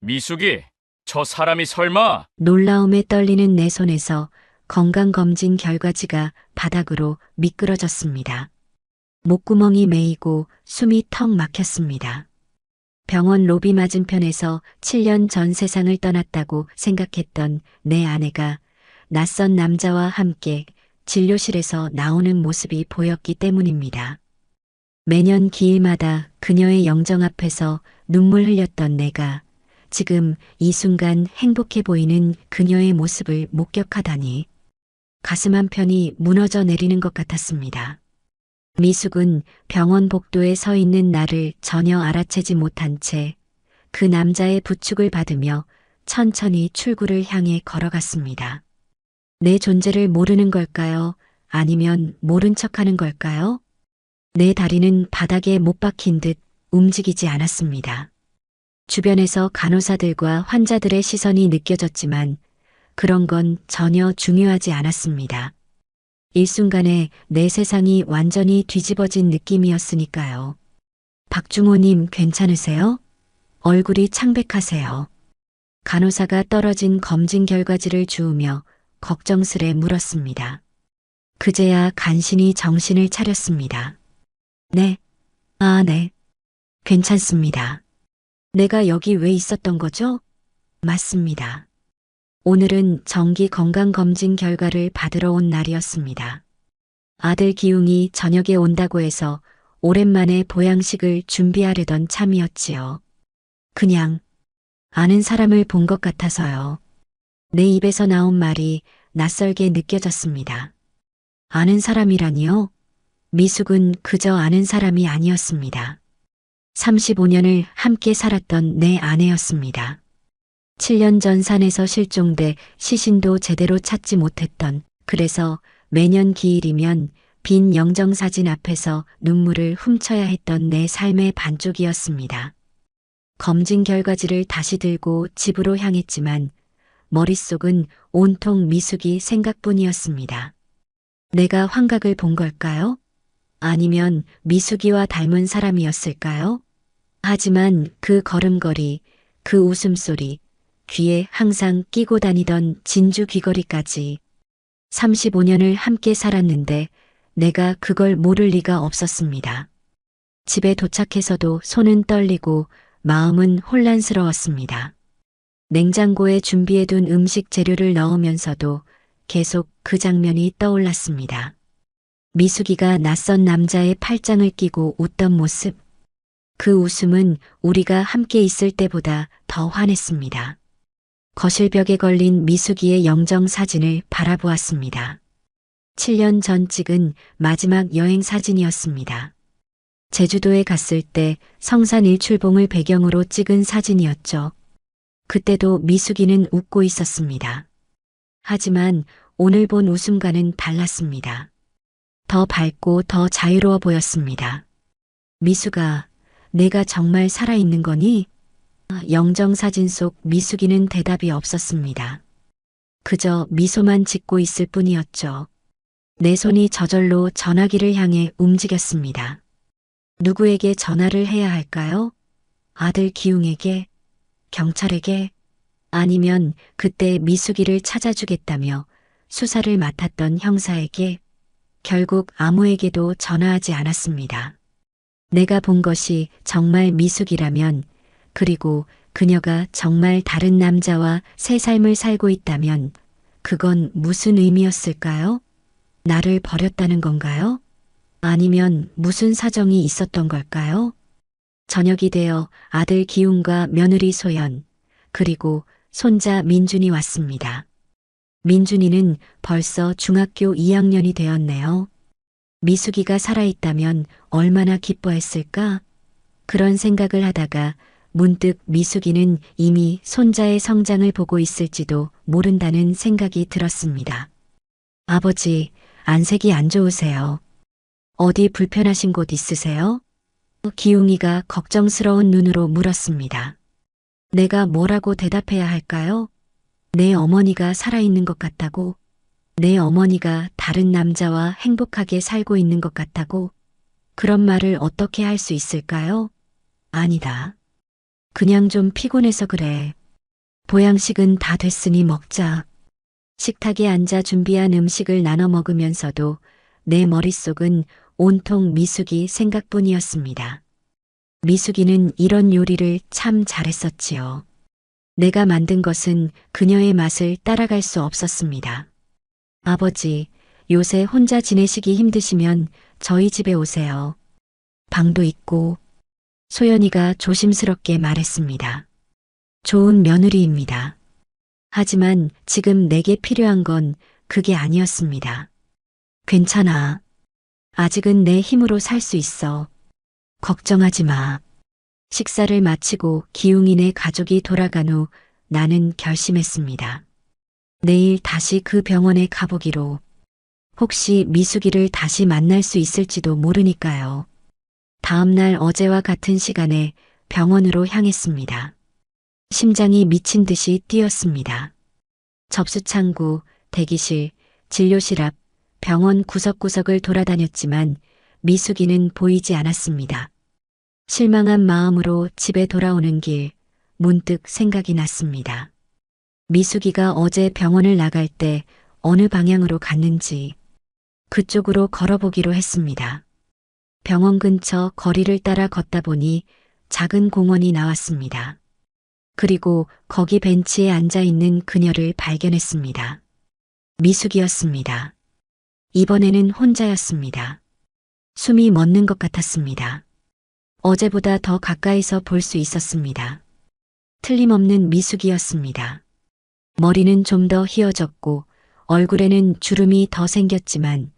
미숙이, 저 사람이 설마? 놀라움에 떨리는 내 손에서 건강검진 결과지가 바닥으로 미끄러졌습니다. 목구멍이 메이고 숨이 턱 막혔습니다. 병원 로비 맞은편에서 7년 전 세상을 떠났다고 생각했던 내 아내가 낯선 남자와 함께 진료실에서 나오는 모습이 보였기 때문입니다. 매년 기일마다 그녀의 영정 앞에서 눈물 흘렸던 내가 지금 이 순간 행복해 보이는 그녀의 모습을 목격하다니 가슴 한편이 무너져 내리는 것 같았습니다. 미숙은 병원 복도에 서 있는 나를 전혀 알아채지 못한 채 그 남자의 부축을 받으며 천천히 출구를 향해 걸어갔습니다. 내 존재를 모르는 걸까요? 아니면 모른 척하는 걸까요? 내 다리는 바닥에 못 박힌 듯 움직이지 않았습니다. 주변에서 간호사들과 환자들의 시선이 느껴졌지만 그런 건 전혀 중요하지 않았습니다. 일순간에 내 세상이 완전히 뒤집어진 느낌이었으니까요. 박중호님 괜찮으세요? 얼굴이 창백하세요. 간호사가 떨어진 검진 결과지를 주우며 걱정스레 물었습니다. 그제야 간신히 정신을 차렸습니다. 네. 네. 괜찮습니다. 내가 여기 왜 있었던 거죠? 맞습니다. 오늘은 정기 건강검진 결과를 받으러 온 날이었습니다. 아들 기웅이 저녁에 온다고 해서 오랜만에 보양식을 준비하려던 참이었지요. 그냥 아는 사람을 본 것 같아서요. 내 입에서 나온 말이 낯설게 느껴졌습니다. 아는 사람이라니요? 미숙은 그저 아는 사람이 아니었습니다. 35년을 함께 살았던 내 아내였습니다. 7년 전 산에서 실종돼 시신도 제대로 찾지 못했던, 그래서 매년 기일이면 빈 영정사진 앞에서 눈물을 훔쳐야 했던 내 삶의 반쪽이었습니다. 검진 결과지를 다시 들고 집으로 향했지만 머릿속은 온통 미숙이 생각뿐이었습니다. 내가 환각을 본 걸까요? 아니면 미숙이와 닮은 사람이었을까요? 하지만 그 걸음걸이, 그 웃음소리, 귀에 항상 끼고 다니던 진주 귀걸이까지 35년을 함께 살았는데 내가 그걸 모를 리가 없었습니다. 집에 도착해서도 손은 떨리고 마음은 혼란스러웠습니다. 냉장고에 준비해둔 음식 재료를 넣으면서도 계속 그 장면이 떠올랐습니다. 미숙이가 낯선 남자의 팔짱을 끼고 웃던 모습. 그 웃음은 우리가 함께 있을 때보다 더 환했습니다. 거실 벽에 걸린 미숙이의 영정 사진을 바라보았습니다. 7년 전 찍은 마지막 여행 사진이었습니다. 제주도에 갔을 때 성산 일출봉을 배경으로 찍은 사진이었죠. 그때도 미숙이는 웃고 있었습니다. 하지만 오늘 본 웃음과는 달랐습니다. 더 밝고 더 자유로워 보였습니다. 미숙아, 내가 정말 살아있는 거니? 영정사진 속 미숙이는 대답이 없었습니다. 그저 미소만 짓고 있을 뿐이었죠. 내 손이 저절로 전화기를 향해 움직였습니다. 누구에게 전화를 해야 할까요? 아들 기웅에게? 경찰에게? 아니면 그때 미숙이를 찾아주겠다며 수사를 맡았던 형사에게? 결국 아무에게도 전화하지 않았습니다. 내가 본 것이 정말 미숙이라면, 그리고 그녀가 정말 다른 남자와 새 삶을 살고 있다면 그건 무슨 의미였을까요? 나를 버렸다는 건가요? 아니면 무슨 사정이 있었던 걸까요? 저녁이 되어 아들 기웅과 며느리 소연, 그리고 손자 민준이 왔습니다. 민준이는 벌써 중학교 2학년이 되었네요. 미숙이가 살아있다면 얼마나 기뻐했을까? 그런 생각을 하다가 문득 미숙이는 이미 손자의 성장을 보고 있을지도 모른다는 생각이 들었습니다. 아버지, 안색이 안 좋으세요. 어디 불편하신 곳 있으세요? 기웅이가 걱정스러운 눈으로 물었습니다. 내가 뭐라고 대답해야 할까요? 내 어머니가 살아있는 것 같다고, 내 어머니가 다른 남자와 행복하게 살고 있는 것 같다고, 그런 말을 어떻게 할 수 있을까요? 아니다. 그냥 좀 피곤해서 그래. 보양식은 다 됐으니 먹자. 식탁에 앉아 준비한 음식을 나눠 먹으면서도 내 머릿속은 온통 미숙이 생각뿐이었습니다. 미숙이는 이런 요리를 참 잘했었지요. 내가 만든 것은 그녀의 맛을 따라갈 수 없었습니다. 아버지, 요새 혼자 지내시기 힘드시면 저희 집에 오세요. 방도 있고, 소연이가 조심스럽게 말했습니다. 좋은 며느리입니다. 하지만 지금 내게 필요한 건 그게 아니었습니다. 괜찮아. 아직은 내 힘으로 살 수 있어. 걱정하지 마. 식사를 마치고 기웅이네 가족이 돌아간 후 나는 결심했습니다. 내일 다시 그 병원에 가보기로. 혹시 미숙이를 다시 만날 수 있을지도 모르니까요. 다음날 어제와 같은 시간에 병원으로 향했습니다. 심장이 미친 듯이 뛰었습니다. 접수창구, 대기실, 진료실 앞, 병원 구석구석을 돌아다녔지만 미숙이는 보이지 않았습니다. 실망한 마음으로 집에 돌아오는 길, 문득 생각이 났습니다. 미숙이가 어제 병원을 나갈 때 어느 방향으로 갔는지 그쪽으로 걸어보기로 했습니다. 병원 근처 거리를 따라 걷다 보니 작은 공원이 나왔습니다. 그리고 거기 벤치에 앉아 있는 그녀를 발견했습니다. 미숙이었습니다. 이번에는 혼자였습니다. 숨이 멎는 것 같았습니다. 어제보다 더 가까이서 볼 수 있었습니다. 틀림없는 미숙이었습니다. 머리는 좀 더 휘어졌고 얼굴에는 주름이 더 생겼지만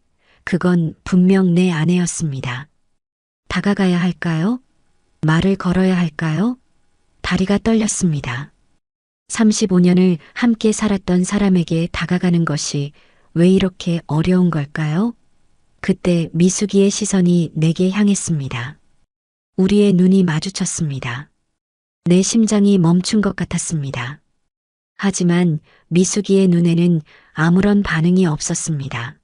그건 분명 내 아내였습니다. 다가가야 할까요? 말을 걸어야 할까요? 다리가 떨렸습니다. 35년을 함께 살았던 사람에게 다가가는 것이 왜 이렇게 어려운 걸까요? 그때 미숙이의 시선이 내게 향했습니다. 우리의 눈이 마주쳤습니다. 내 심장이 멈춘 것 같았습니다. 하지만 미숙이의 눈에는 아무런 반응이 없었습니다.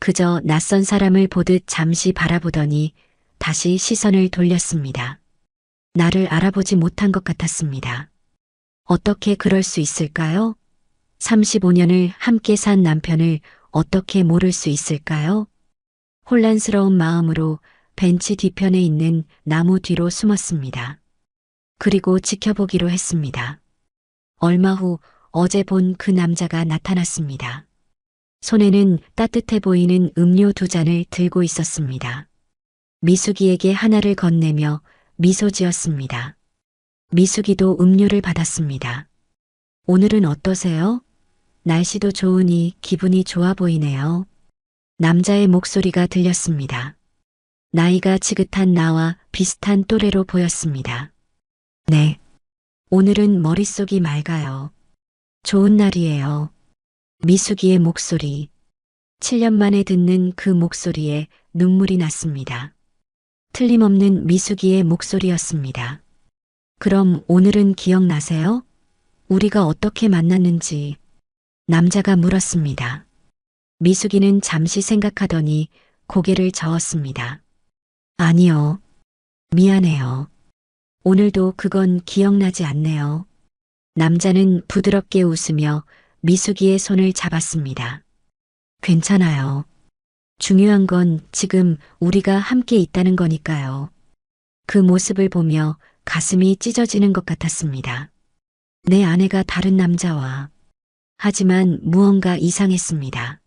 그저 낯선 사람을 보듯 잠시 바라보더니 다시 시선을 돌렸습니다. 나를 알아보지 못한 것 같았습니다. 어떻게 그럴 수 있을까요? 35년을 함께 산 남편을 어떻게 모를 수 있을까요? 혼란스러운 마음으로 벤치 뒤편에 있는 나무 뒤로 숨었습니다. 그리고 지켜보기로 했습니다. 얼마 후 어제 본 그 남자가 나타났습니다. 손에는 따뜻해 보이는 음료 2잔을 들고 있었습니다. 미숙이에게 하나를 건네며 미소 지었습니다. 미숙이도 음료를 받았습니다. 오늘은 어떠세요? 날씨도 좋으니 기분이 좋아 보이네요. 남자의 목소리가 들렸습니다. 나이가 지긋한 나와 비슷한 또래로 보였습니다. 네. 오늘은 머릿속이 맑아요. 좋은 날이에요. 미숙이의 목소리. 7년 만에 듣는 그 목소리에 눈물이 났습니다. 틀림없는 미숙이의 목소리였습니다. 그럼 오늘은 기억나세요? 우리가 어떻게 만났는지. 남자가 물었습니다. 미숙이는 잠시 생각하더니 고개를 저었습니다. 아니요. 미안해요. 오늘도 그건 기억나지 않네요. 남자는 부드럽게 웃으며 미숙이의 손을 잡았습니다. 괜찮아요. 중요한 건 지금 우리가 함께 있다는 거니까요. 그 모습을 보며 가슴이 찢어지는 것 같았습니다. 내 아내가 다른 남자와. 하지만 무언가 이상했습니다.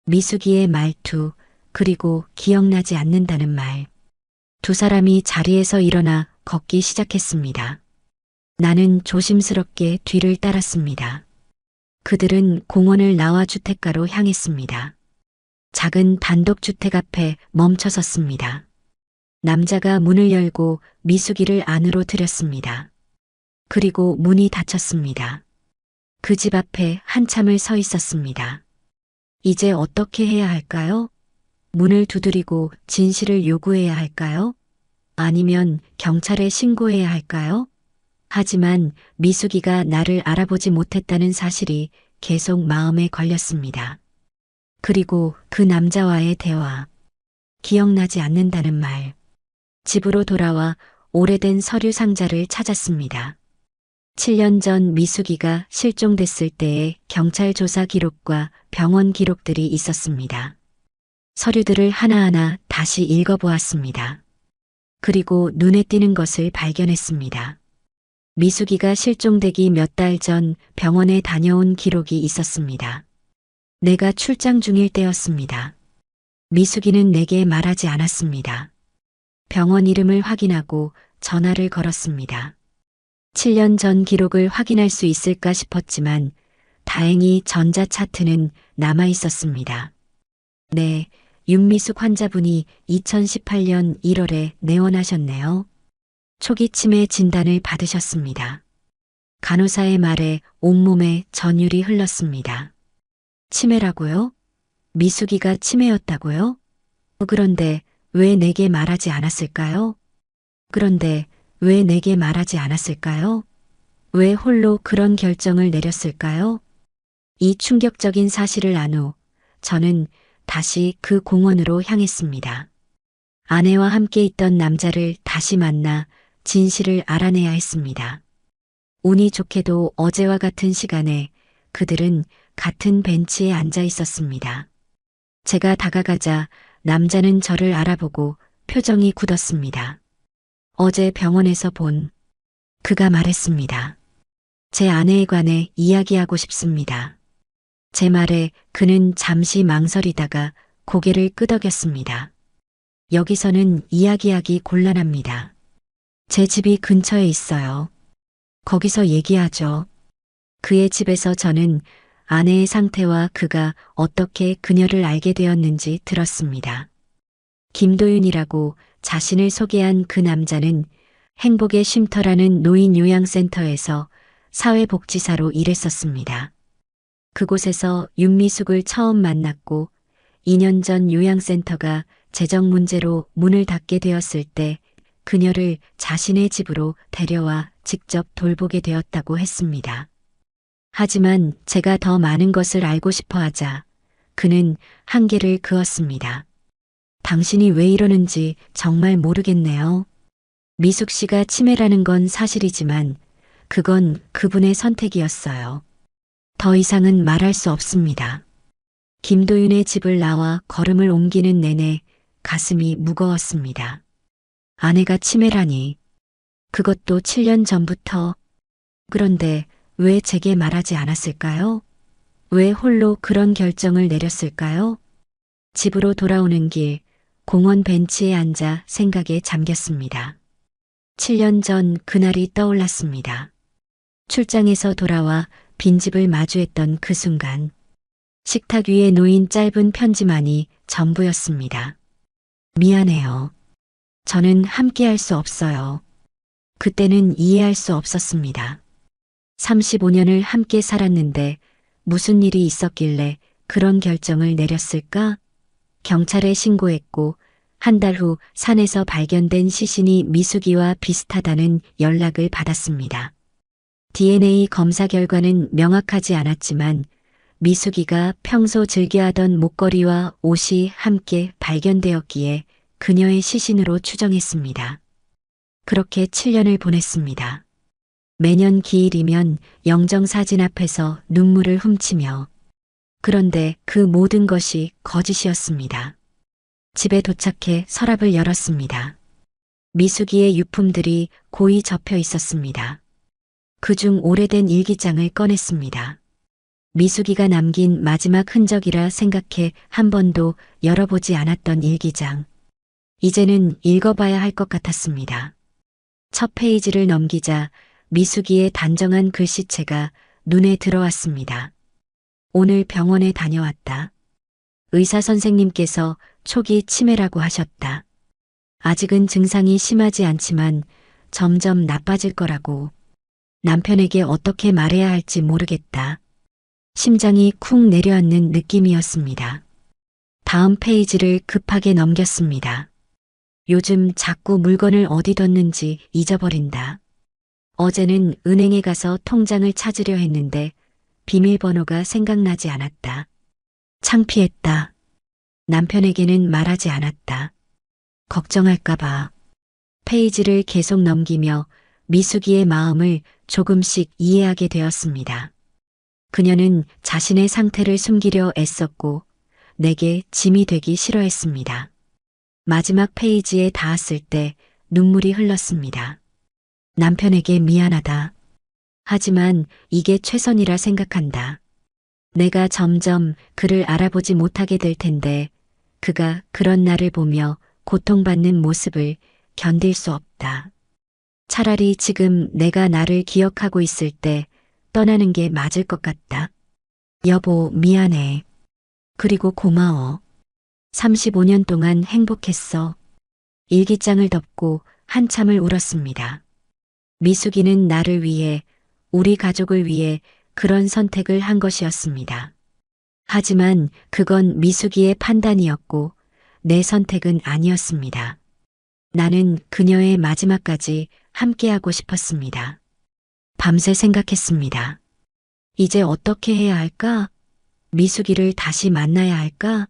미숙이의 말투, 그리고 기억나지 않는다는 말. 두 사람이 자리에서 일어나 걷기 시작했습니다. 나는 조심스럽게 뒤를 따랐습니다. 그들은 공원을 나와 주택가로 향했습니다. 작은 단독주택 앞에 멈춰 섰습니다. 남자가 문을 열고 미숙이를 안으로 들였습니다. 그리고 문이 닫혔습니다. 그 집 앞에 한참을 서 있었습니다. 이제 어떻게 해야 할까요? 문을 두드리고 진실을 요구해야 할까요? 아니면 경찰에 신고해야 할까요? 하지만 미숙이가 나를 알아보지 못했다는 사실이 계속 마음에 걸렸습니다. 그리고 그 남자와의 대화. 기억나지 않는다는 말. 집으로 돌아와 오래된 서류 상자를 찾았습니다. 7년 전 미숙이가 실종됐을 때의 경찰 조사 기록과 병원 기록들이 있었습니다. 서류들을 하나하나 다시 읽어보았습니다. 그리고 눈에 띄는 것을 발견했습니다. 미숙이가 실종되기 몇 달 전 병원에 다녀온 기록이 있었습니다. 내가 출장 중일 때였습니다. 미숙이는 내게 말하지 않았습니다. 병원 이름을 확인하고 전화를 걸었습니다. 7년 전 기록을 확인할 수 있을까 싶었지만 다행히 전자 차트는 남아 있었습니다. 네, 윤미숙 환자분이 2018년 1월에 내원하셨네요. 초기 치매 진단을 받으셨습니다. 간호사의 말에 온몸에 전율이 흘렀습니다. 치매라고요? 미숙이가 치매였다고요? 그런데 왜 내게 말하지 않았을까요? 그런데 왜 내게 말하지 않았을까요? 왜 홀로 그런 결정을 내렸을까요? 이 충격적인 사실을 안 후 저는 다시 그 공원으로 향했습니다. 아내와 함께 있던 남자를 다시 만나 진실을 알아내야 했습니다. 운이 좋게도 어제와 같은 시간에 그들은 같은 벤치에 앉아 있었습니다. 제가 다가가자 남자는 저를 알아보고 표정이 굳었습니다. 어제 병원에서 본 그가 말했습니다. 제 아내에 관해 이야기하고 싶습니다. 제 말에 그는 잠시 망설이다가 고개를 끄덕였습니다. 여기서는 이야기하기 곤란합니다. 제 집이 근처에 있어요. 거기서 얘기하죠. 그의 집에서 저는 아내의 상태와 그가 어떻게 그녀를 알게 되었는지 들었습니다. 김도윤이라고 자신을 소개한 그 남자는 행복의 쉼터라는 노인 요양센터에서 사회복지사로 일했었습니다. 그곳에서 윤미숙을 처음 만났고 2년 전 요양센터가 재정 문제로 문을 닫게 되었을 때 그녀를 자신의 집으로 데려와 직접 돌보게 되었다고 했습니다. 하지만 제가 더 많은 것을 알고 싶어 하자 그는 한계를 그었습니다. 당신이 왜 이러는지 정말 모르겠네요. 미숙 씨가 치매라는 건 사실이지만 그건 그분의 선택이었어요. 더 이상은 말할 수 없습니다. 김도윤의 집을 나와 걸음을 옮기는 내내 가슴이 무거웠습니다. 아내가 치매라니. 그것도 7년 전부터. 그런데 왜 제게 말하지 않았을까요? 왜 홀로 그런 결정을 내렸을까요? 집으로 돌아오는 길, 공원 벤치에 앉아 생각에 잠겼습니다. 7년 전 그날이 떠올랐습니다. 출장에서 돌아와 빈집을 마주했던 그 순간, 식탁 위에 놓인 짧은 편지만이 전부였습니다. 미안해요. 저는 함께할 수 없어요. 그때는 이해할 수 없었습니다. 35년을 함께 살았는데 무슨 일이 있었길래 그런 결정을 내렸을까? 경찰에 신고했고 한 달 후 산에서 발견된 시신이 미숙이와 비슷하다는 연락을 받았습니다. DNA 검사 결과는 명확하지 않았지만 미숙이가 평소 즐겨하던 목걸이와 옷이 함께 발견되었기에 그녀의 시신으로 추정했습니다. 그렇게 7년을 보냈습니다. 매년 기일이면 영정사진 앞에서 눈물을 훔치며 그런데 그 모든 것이 거짓이었습니다. 집에 도착해 서랍을 열었습니다. 미숙이의 유품들이 고이 접혀 있었습니다. 그중 오래된 일기장을 꺼냈습니다. 미숙이가 남긴 마지막 흔적이라 생각해 한 번도 열어보지 않았던 일기장. 이제는 읽어봐야 할 것 같았습니다. 첫 페이지를 넘기자 미숙이의 단정한 글씨체가 눈에 들어왔습니다. 오늘 병원에 다녀왔다. 의사 선생님께서 초기 치매라고 하셨다. 아직은 증상이 심하지 않지만 점점 나빠질 거라고. 남편에게 어떻게 말해야 할지 모르겠다. 심장이 쿵 내려앉는 느낌이었습니다. 다음 페이지를 급하게 넘겼습니다. 요즘 자꾸 물건을 어디 뒀는지 잊어버린다. 어제는 은행에 가서 통장을 찾으려 했는데 비밀번호가 생각나지 않았다. 창피했다. 남편에게는 말하지 않았다. 걱정할까봐. 페이지를 계속 넘기며 미숙이의 마음을 조금씩 이해하게 되었습니다. 그녀는 자신의 상태를 숨기려 애썼고 내게 짐이 되기 싫어했습니다. 마지막 페이지에 닿았을 때 눈물이 흘렀습니다. 남편에게 미안하다. 하지만 이게 최선이라 생각한다. 내가 점점 그를 알아보지 못하게 될 텐데 그가 그런 나를 보며 고통받는 모습을 견딜 수 없다. 차라리 지금 내가 나를 기억하고 있을 때 떠나는 게 맞을 것 같다. 여보, 미안해. 그리고 고마워. 35년 동안 행복했어. 일기장을 덮고 한참을 울었습니다. 미숙이는 나를 위해, 우리 가족을 위해 그런 선택을 한 것이었습니다. 하지만 그건 미숙이의 판단이었고 내 선택은 아니었습니다. 나는 그녀의 마지막까지 함께하고 싶었습니다. 밤새 생각했습니다. 이제 어떻게 해야 할까? 미숙이를 다시 만나야 할까?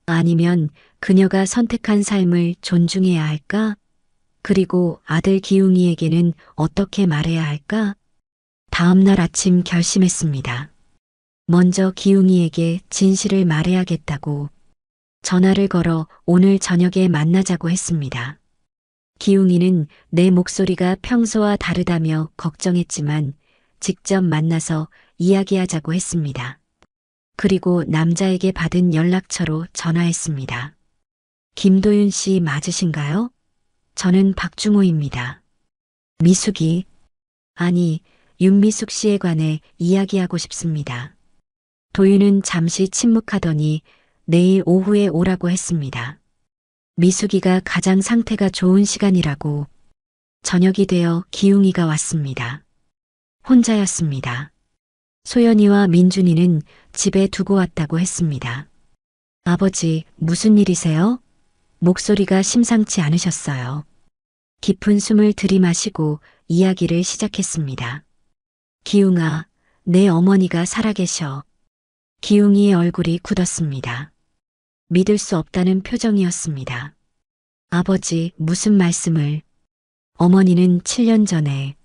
아니면 그녀가 선택한 삶을 존중해야 할까? 그리고 아들 기웅이에게는 어떻게 말해야 할까? 다음 날 아침 결심했습니다. 먼저 기웅이에게 진실을 말해야겠다고 전화를 걸어 오늘 저녁에 만나자고 했습니다. 기웅이는 내 목소리가 평소와 다르다며 걱정했지만 직접 만나서 이야기하자고 했습니다. 그리고 남자에게 받은 연락처로 전화했습니다. 김도윤 씨 맞으신가요? 저는 박중호입니다. 미숙이, 아니, 윤미숙 씨에 관해 이야기하고 싶습니다. 도윤은 잠시 침묵하더니 내일 오후에 오라고 했습니다. 미숙이가 가장 상태가 좋은 시간이라고. 저녁이 되어 기웅이가 왔습니다. 혼자였습니다. 소연이와 민준이는 집에 두고 왔다고 했습니다. 아버지, 무슨 일이세요? 목소리가 심상치 않으셨어요. 깊은 숨을 들이마시고 이야기를 시작했습니다. 기웅아, 내 어머니가 살아계셔. 기웅이의 얼굴이 굳었습니다. 믿을 수 없다는 표정이었습니다. 아버지, 무슨 말씀을. 어머니는 7년 전에.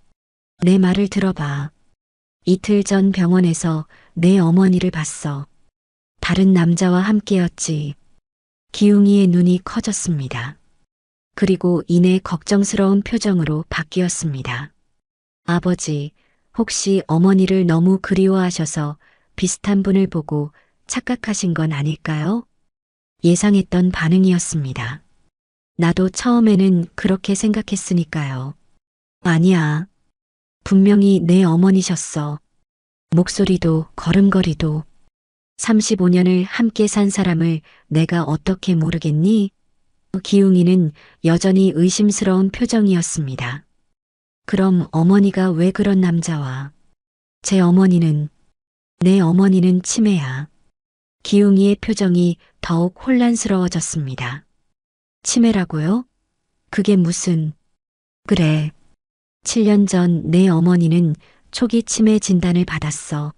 내 말을 들어봐. 이틀 전 병원에서 내 어머니를 봤어. 다른 남자와 함께였지. 기웅이의 눈이 커졌습니다. 그리고 이내 걱정스러운 표정으로 바뀌었습니다. 아버지, 혹시 어머니를 너무 그리워하셔서 비슷한 분을 보고 착각하신 건 아닐까요? 예상했던 반응이었습니다. 나도 처음에는 그렇게 생각했으니까요. 아니야. 분명히 내 어머니셨어. 목소리도 걸음걸이도. 35년을 함께 산 사람을 내가 어떻게 모르겠니? 기웅이는 여전히 의심스러운 표정이었습니다. 그럼 어머니가 왜 그런 남자와? 제 어머니는, 내 어머니는 치매야. 기웅이의 표정이 더욱 혼란스러워졌습니다. 치매라고요? 그게 무슨... 그래. 7년 전 내 어머니는 초기 치매 진단을 받았어.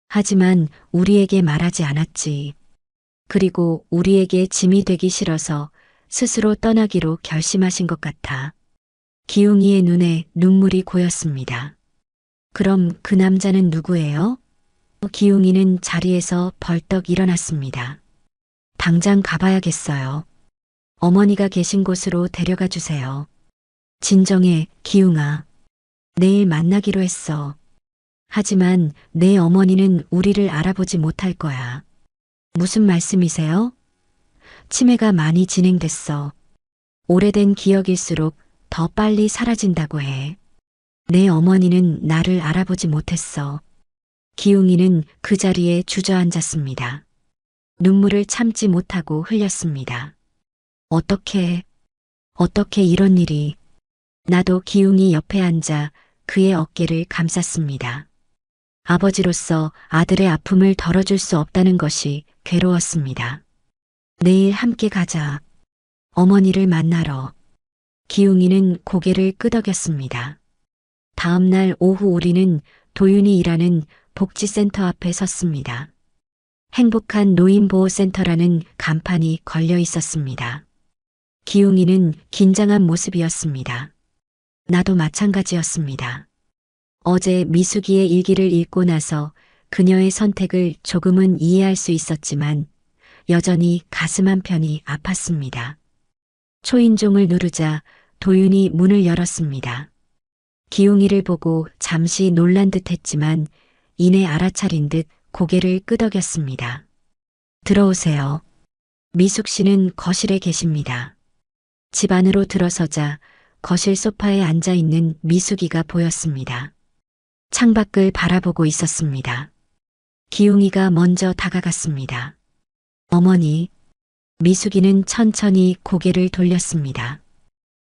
하지만 우리에게 말하지 않았지. 그리고 우리에게 짐이 되기 싫어서 스스로 떠나기로 결심하신 것 같아. 기웅이의 눈에 눈물이 고였습니다. 그럼 그 남자는 누구예요? 기웅이는 자리에서 벌떡 일어났습니다. 당장 가봐야겠어요. 어머니가 계신 곳으로 데려가 주세요. 진정해, 기웅아. 내일 만나기로 했어. 하지만 내 어머니는 우리를 알아보지 못할 거야. 무슨 말씀이세요? 치매가 많이 진행됐어. 오래된 기억일수록 더 빨리 사라진다고 해. 내 어머니는 나를 알아보지 못했어. 기웅이는 그 자리에 주저앉았습니다. 눈물을 참지 못하고 흘렸습니다. 어떻게 이런 일이. 나도 기웅이 옆에 앉아 그의 어깨를 감쌌습니다. 아버지로서 아들의 아픔을 덜어줄 수 없다는 것이 괴로웠습니다. 내일 함께 가자. 어머니를 만나러. 기웅이는 고개를 끄덕였습니다. 다음 날 오후 우리는 도윤이 일하는 복지센터 앞에 섰습니다. 행복한 노인보호센터라는 간판이 걸려 있었습니다. 기웅이는 긴장한 모습이었습니다. 나도 마찬가지였습니다. 어제 미숙이의 일기를 읽고 나서 그녀의 선택을 조금은 이해할 수 있었지만 여전히 가슴 한편이 아팠습니다. 초인종을 누르자 도윤이 문을 열었습니다. 기웅이를 보고 잠시 놀란 듯 했지만 이내 알아차린 듯 고개를 끄덕였습니다. 들어오세요. 미숙 씨는 거실에 계십니다. 집 안으로 들어서자 거실 소파에 앉아 있는 미숙이가 보였습니다. 창밖을 바라보고 있었습니다. 기웅이가 먼저 다가갔습니다. 어머니, 미숙이는 천천히 고개를 돌렸습니다.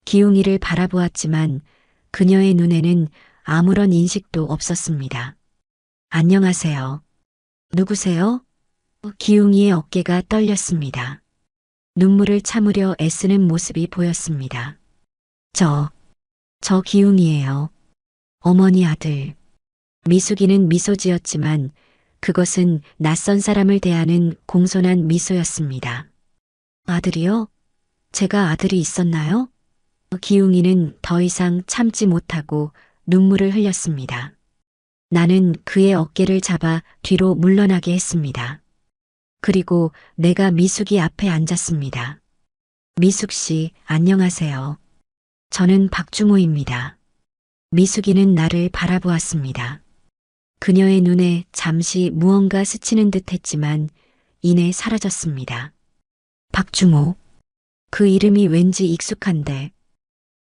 기웅이를 바라보았지만 그녀의 눈에는 아무런 인식도 없었습니다. 안녕하세요. 누구세요? 기웅이의 어깨가 떨렸습니다. 눈물을 참으려 애쓰는 모습이 보였습니다. 저 기웅이에요. 어머니 아들. 미숙이는 미소 지었지만 그것은 낯선 사람을 대하는 공손한 미소였습니다. 아들이요? 제가 아들이 있었나요? 기웅이는 더 이상 참지 못하고 눈물을 흘렸습니다. 나는 그의 어깨를 잡아 뒤로 물러나게 했습니다. 그리고 내가 미숙이 앞에 앉았습니다. 미숙 씨, 안녕하세요. 저는 박중호입니다. 미숙이는 나를 바라보았습니다. 그녀의 눈에 잠시 무언가 스치는 듯 했지만 이내 사라졌습니다. 박중호. 그 이름이 왠지 익숙한데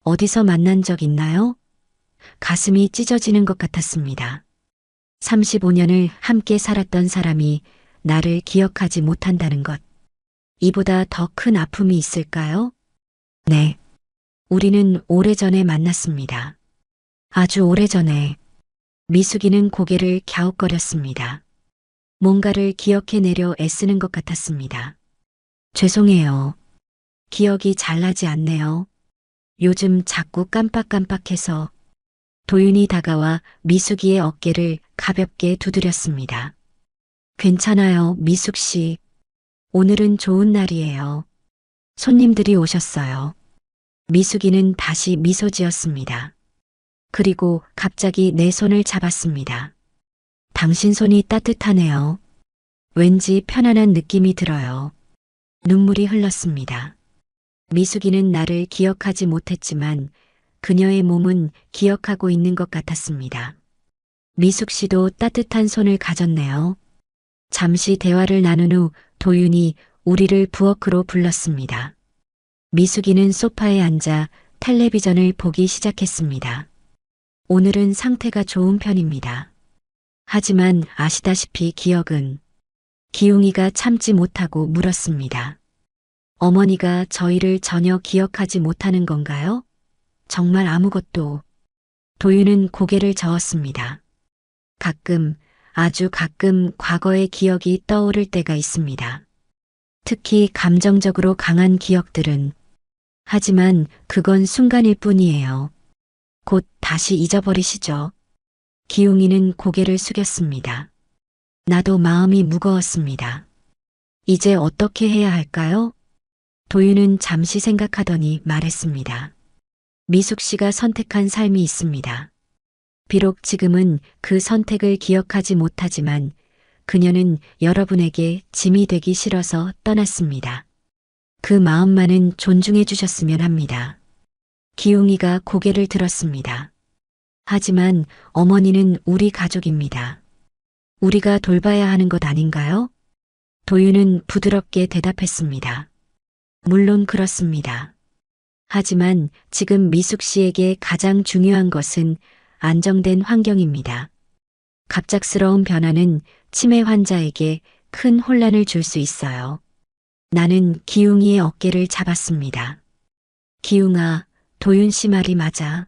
어디서 만난 적 있나요? 가슴이 찢어지는 것 같았습니다. 35년을 함께 살았던 사람이 나를 기억하지 못한다는 것. 이보다 더 큰 아픔이 있을까요? 네. 우리는 오래전에 만났습니다. 아주 오래전에. 미숙이는 고개를 갸웃거렸습니다. 뭔가를 기억해내려 애쓰는 것 같았습니다. 죄송해요. 기억이 잘 나지 않네요. 요즘 자꾸 깜빡깜빡해서. 도윤이 다가와 미숙이의 어깨를 가볍게 두드렸습니다. 괜찮아요, 미숙 씨. 오늘은 좋은 날이에요. 손님들이 오셨어요. 미숙이는 다시 미소 지었습니다. 그리고 갑자기 내 손을 잡았습니다. 당신 손이 따뜻하네요. 왠지 편안한 느낌이 들어요. 눈물이 흘렀습니다. 미숙이는 나를 기억하지 못했지만 그녀의 몸은 기억하고 있는 것 같았습니다. 미숙 씨도 따뜻한 손을 가졌네요. 잠시 대화를 나눈 후 도윤이 우리를 부엌으로 불렀습니다. 미숙이는 소파에 앉아 텔레비전을 보기 시작했습니다. 오늘은 상태가 좋은 편입니다. 하지만 아시다시피 기억은. 기웅이가 참지 못하고 물었습니다. 어머니가 저희를 전혀 기억하지 못하는 건가요? 정말 아무것도. 도윤은 고개를 저었습니다. 가끔, 아주 가끔 과거의 기억이 떠오를 때가 있습니다. 특히 감정적으로 강한 기억들은. 하지만 그건 순간일 뿐이에요. 곧 다시 잊어버리시죠. 기웅이는 고개를 숙였습니다. 나도 마음이 무거웠습니다. 이제 어떻게 해야 할까요? 도윤은 잠시 생각하더니 말했습니다. 미숙 씨가 선택한 삶이 있습니다. 비록 지금은 그 선택을 기억하지 못하지만 그녀는 여러분에게 짐이 되기 싫어서 떠났습니다. 그 마음만은 존중해 주셨으면 합니다. 기웅이가 고개를 들었습니다. 하지만 어머니는 우리 가족입니다. 우리가 돌봐야 하는 것 아닌가요? 도윤은 부드럽게 대답했습니다. 물론 그렇습니다. 하지만 지금 미숙 씨에게 가장 중요한 것은 안정된 환경입니다. 갑작스러운 변화는 치매 환자에게 큰 혼란을 줄 수 있어요. 나는 기웅이의 어깨를 잡았습니다. 기웅아, 도윤 씨 말이 맞아.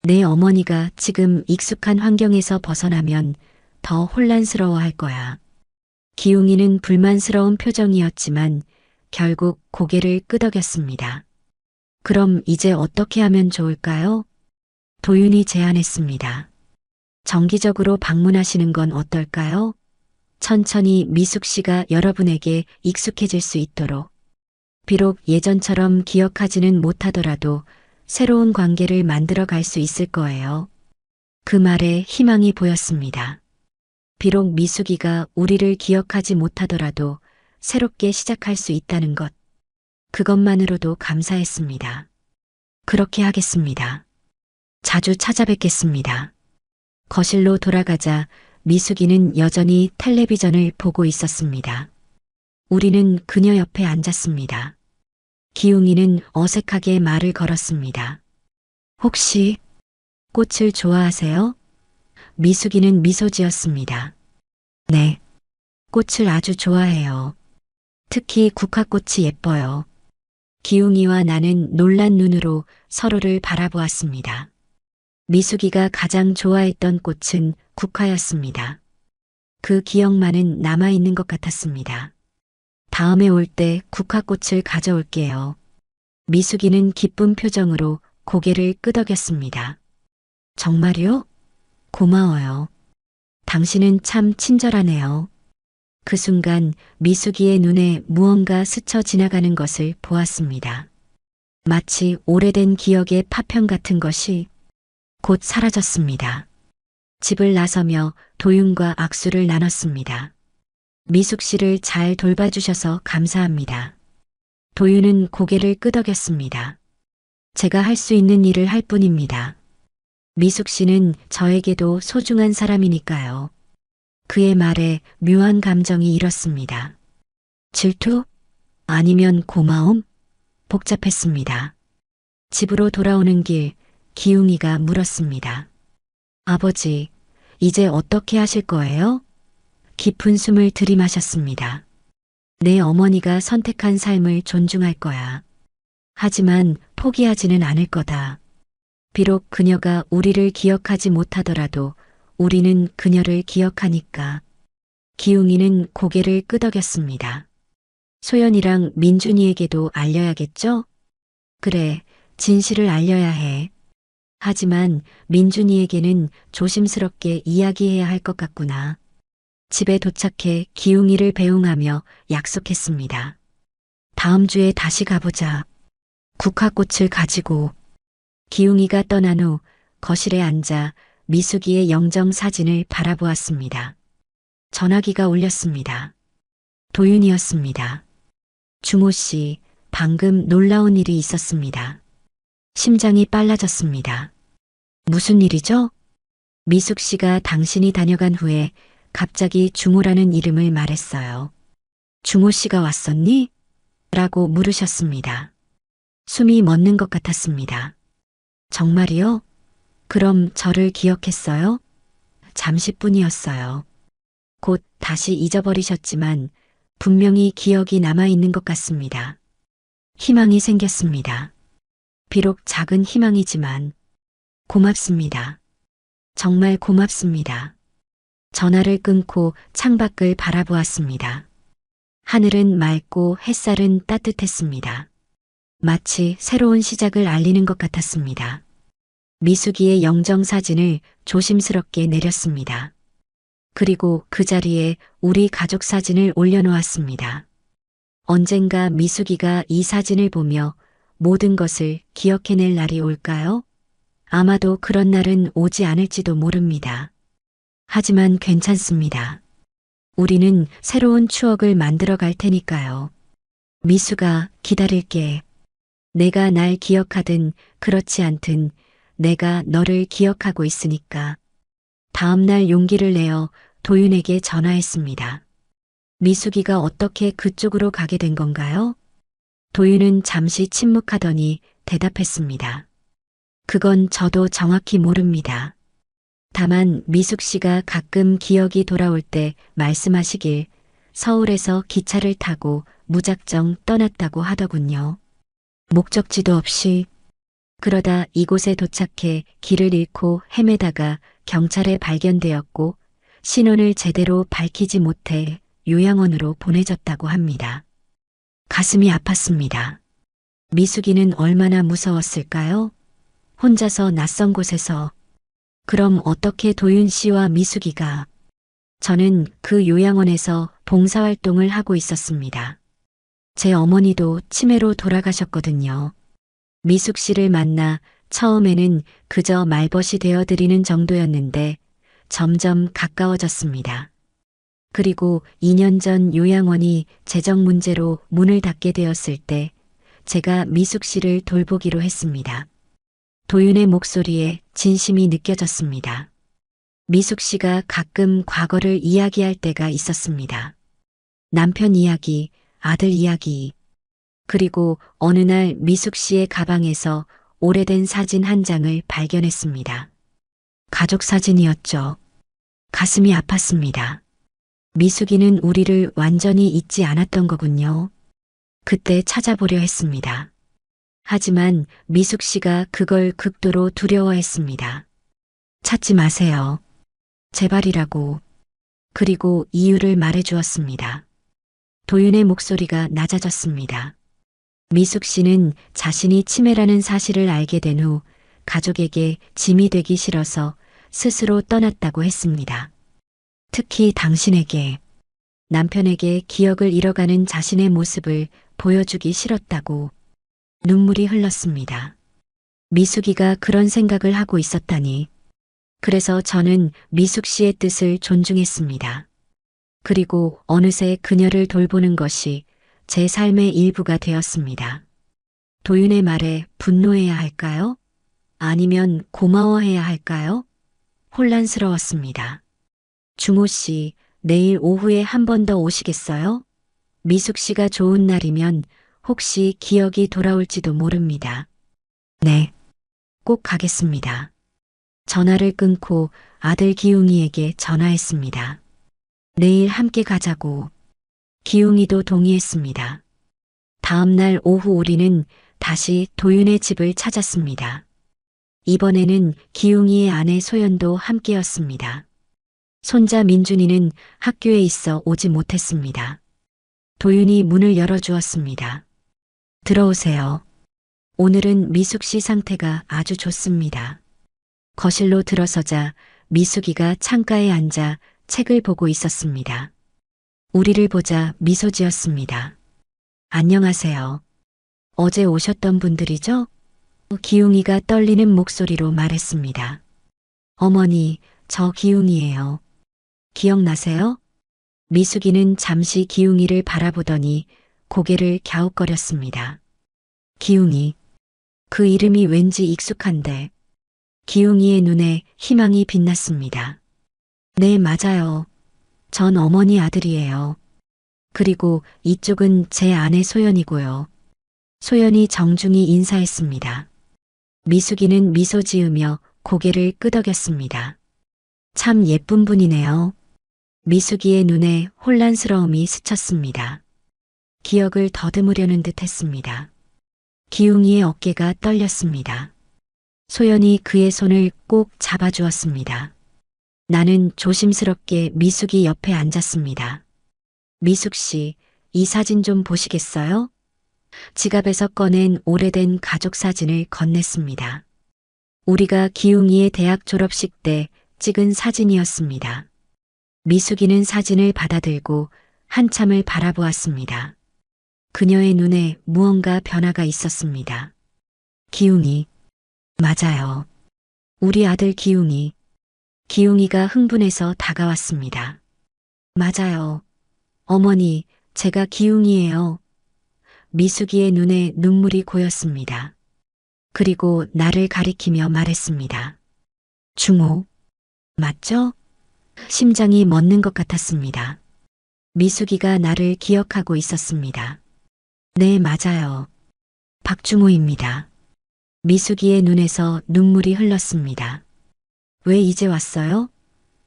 내 어머니가 지금 익숙한 환경에서 벗어나면 더 혼란스러워 할 거야. 기웅이는 불만스러운 표정이었지만 결국 고개를 끄덕였습니다. 그럼 이제 어떻게 하면 좋을까요? 도윤이 제안했습니다. 정기적으로 방문하시는 건 어떨까요? 천천히 미숙 씨가 여러분에게 익숙해질 수 있도록. 비록 예전처럼 기억하지는 못하더라도 새로운 관계를 만들어 갈 수 있을 거예요. 그 말에 희망이 보였습니다. 비록 미숙이가 우리를 기억하지 못하더라도 새롭게 시작할 수 있다는 것. 그것만으로도 감사했습니다. 그렇게 하겠습니다. 자주 찾아뵙겠습니다. 거실로 돌아가자 미숙이는 여전히 텔레비전을 보고 있었습니다. 우리는 그녀 옆에 앉았습니다. 기웅이는 어색하게 말을 걸었습니다. 혹시 꽃을 좋아하세요? 미숙이는 미소 지었습니다. 네, 꽃을 아주 좋아해요. 특히 국화꽃이 예뻐요. 기웅이와 나는 놀란 눈으로 서로를 바라보았습니다. 미숙이가 가장 좋아했던 꽃은 국화였습니다. 그 기억만은 남아있는 것 같았습니다. 다음에 올 때 국화꽃을 가져올게요. 미숙이는 기쁜 표정으로 고개를 끄덕였습니다. 정말요? 고마워요. 당신은 참 친절하네요. 그 순간 미숙이의 눈에 무언가 스쳐 지나가는 것을 보았습니다. 마치 오래된 기억의 파편 같은 것이 곧 사라졌습니다. 집을 나서며 도윤과 악수를 나눴습니다. 미숙 씨를 잘 돌봐주셔서 감사합니다. 도윤은 고개를 끄덕였습니다. 제가 할 수 있는 일을 할 뿐입니다. 미숙 씨는 저에게도 소중한 사람이니까요. 그의 말에 묘한 감정이 일었습니다. 질투? 아니면 고마움? 복잡했습니다. 집으로 돌아오는 길, 기웅이가 물었습니다. 아버지, 이제 어떻게 하실 거예요? 깊은 숨을 들이마셨습니다. 내 어머니가 선택한 삶을 존중할 거야. 하지만 포기하지는 않을 거다. 비록 그녀가 우리를 기억하지 못하더라도 우리는 그녀를 기억하니까. 기웅이는 고개를 끄덕였습니다. 소연이랑 민준이에게도 알려야겠죠? 그래, 진실을 알려야 해. 하지만 민준이에게는 조심스럽게 이야기해야 할 것 같구나. 집에 도착해 기웅이를 배웅하며 약속했습니다. 다음 주에 다시 가보자. 국화꽃을 가지고. 기웅이가 떠난 후 거실에 앉아 미숙이의 영정 사진을 바라보았습니다. 전화기가 울렸습니다. 도윤이었습니다. 중호 씨, 방금 놀라운 일이 있었습니다. 심장이 빨라졌습니다. 무슨 일이죠? 미숙 씨가 당신이 다녀간 후에 갑자기 중호라는 이름을 말했어요. 중호 씨가 왔었니? 라고 물으셨습니다. 숨이 멎는 것 같았습니다. 정말이요? 그럼 저를 기억했어요? 잠시뿐이었어요. 곧 다시 잊어버리셨지만 분명히 기억이 남아있는 것 같습니다. 희망이 생겼습니다. 비록 작은 희망이지만 고맙습니다. 정말 고맙습니다. 전화를 끊고 창밖을 바라보았습니다. 하늘은 맑고 햇살은 따뜻했습니다. 마치 새로운 시작을 알리는 것 같았습니다. 미숙이의 영정사진을 조심스럽게 내렸습니다. 그리고 그 자리에 우리 가족 사진을 올려놓았습니다. 언젠가 미숙이가 이 사진을 보며 모든 것을 기억해낼 날이 올까요? 아마도 그런 날은 오지 않을지도 모릅니다. 하지만 괜찮습니다. 우리는 새로운 추억을 만들어 갈 테니까요. 미숙아, 기다릴게. 내가 날 기억하든 그렇지 않든 내가 너를 기억하고 있으니까. 다음 날 용기를 내어 도윤에게 전화했습니다. 미숙이가 어떻게 그쪽으로 가게 된 건가요? 도윤은 잠시 침묵하더니 대답했습니다. 그건 저도 정확히 모릅니다. 다만 미숙 씨가 가끔 기억이 돌아올 때 말씀하시길 서울에서 기차를 타고 무작정 떠났다고 하더군요. 목적지도 없이. 그러다 이곳에 도착해 길을 잃고 헤매다가 경찰에 발견되었고 신원을 제대로 밝히지 못해 요양원으로 보내졌다고 합니다. 가슴이 아팠습니다. 미숙이는 얼마나 무서웠을까요? 혼자서 낯선 곳에서. 그럼 어떻게 도윤 씨와 미숙이가? 저는 그 요양원에서 봉사활동을 하고 있었습니다. 제 어머니도 치매로 돌아가셨거든요. 미숙 씨를 만나 처음에는 그저 말벗이 되어 드리는 정도였는데 점점 가까워졌습니다. 그리고 2년 전 요양원이 재정 문제로 문을 닫게 되었을 때 제가 미숙 씨를 돌보기로 했습니다. 도윤의 목소리에 진심이 느껴졌습니다. 미숙 씨가 가끔 과거를 이야기할 때가 있었습니다. 남편 이야기, 아들 이야기. 그리고 어느 날 미숙 씨의 가방에서 오래된 사진 한 장을 발견했습니다. 가족 사진이었죠. 가슴이 아팠습니다. 미숙이는 우리를 완전히 잊지 않았던 거군요. 그때 찾아보려 했습니다. 하지만 미숙 씨가 그걸 극도로 두려워했습니다. 찾지 마세요. 제발이라고. 그리고 이유를 말해 주었습니다. 도윤의 목소리가 낮아졌습니다. 미숙 씨는 자신이 치매라는 사실을 알게 된 후 가족에게 짐이 되기 싫어서 스스로 떠났다고 했습니다. 특히 당신에게, 남편에게 기억을 잃어가는 자신의 모습을 보여주기 싫었다고. 눈물이 흘렀습니다. 미숙이가 그런 생각을 하고 있었다니. 그래서 저는 미숙 씨의 뜻을 존중했습니다. 그리고 어느새 그녀를 돌보는 것이 제 삶의 일부가 되었습니다. 도윤의 말에 분노해야 할까요? 아니면 고마워해야 할까요? 혼란스러웠습니다. 중호 씨, 내일 오후에 한 번 더 오시겠어요? 미숙 씨가 좋은 날이면 혹시 기억이 돌아올지도 모릅니다. 네, 꼭 가겠습니다. 전화를 끊고 아들 기웅이에게 전화했습니다. 내일 함께 가자고. 기웅이도 동의했습니다. 다음 날 오후 우리는 다시 도윤의 집을 찾았습니다. 이번에는 기웅이의 아내 소연도 함께였습니다. 손자 민준이는 학교에 있어 오지 못했습니다. 도윤이 문을 열어주었습니다. 들어오세요. 오늘은 미숙 씨 상태가 아주 좋습니다. 거실로 들어서자 미숙이가 창가에 앉아 책을 보고 있었습니다. 우리를 보자 미소 지었습니다. 안녕하세요. 어제 오셨던 분들이죠? 기웅이가 떨리는 목소리로 말했습니다. 어머니, 저 기웅이에요. 기억나세요? 미숙이는 잠시 기웅이를 바라보더니 고개를 갸웃거렸습니다. 기웅이. 그 이름이 왠지 익숙한데. 기웅이의 눈에 희망이 빛났습니다. 네, 맞아요. 전 어머니 아들이에요. 그리고 이쪽은 제 아내 소연이고요. 소연이 정중히 인사했습니다. 미숙이는 미소 지으며 고개를 끄덕였습니다. 참 예쁜 분이네요. 미숙이의 눈에 혼란스러움이 스쳤습니다. 기억을 더듬으려는 듯 했습니다. 기웅이의 어깨가 떨렸습니다. 소연이 그의 손을 꼭 잡아주었습니다. 나는 조심스럽게 미숙이 옆에 앉았습니다. 미숙 씨, 이 사진 좀 보시겠어요? 지갑에서 꺼낸 오래된 가족 사진을 건넸습니다. 우리가 기웅이의 대학 졸업식 때 찍은 사진이었습니다. 미숙이는 사진을 받아들고 한참을 바라보았습니다. 그녀의 눈에 무언가 변화가 있었습니다. 기웅이. 맞아요. 우리 아들 기웅이. 기웅이가 흥분해서 다가왔습니다. 맞아요. 어머니, 제가 기웅이에요. 미숙이의 눈에 눈물이 고였습니다. 그리고 나를 가리키며 말했습니다. 중호. 맞죠? 심장이 멎는 것 같았습니다. 미숙이가 나를 기억하고 있었습니다. 네, 맞아요. 박중호입니다. 미숙이의 눈에서 눈물이 흘렀습니다. 왜 이제 왔어요?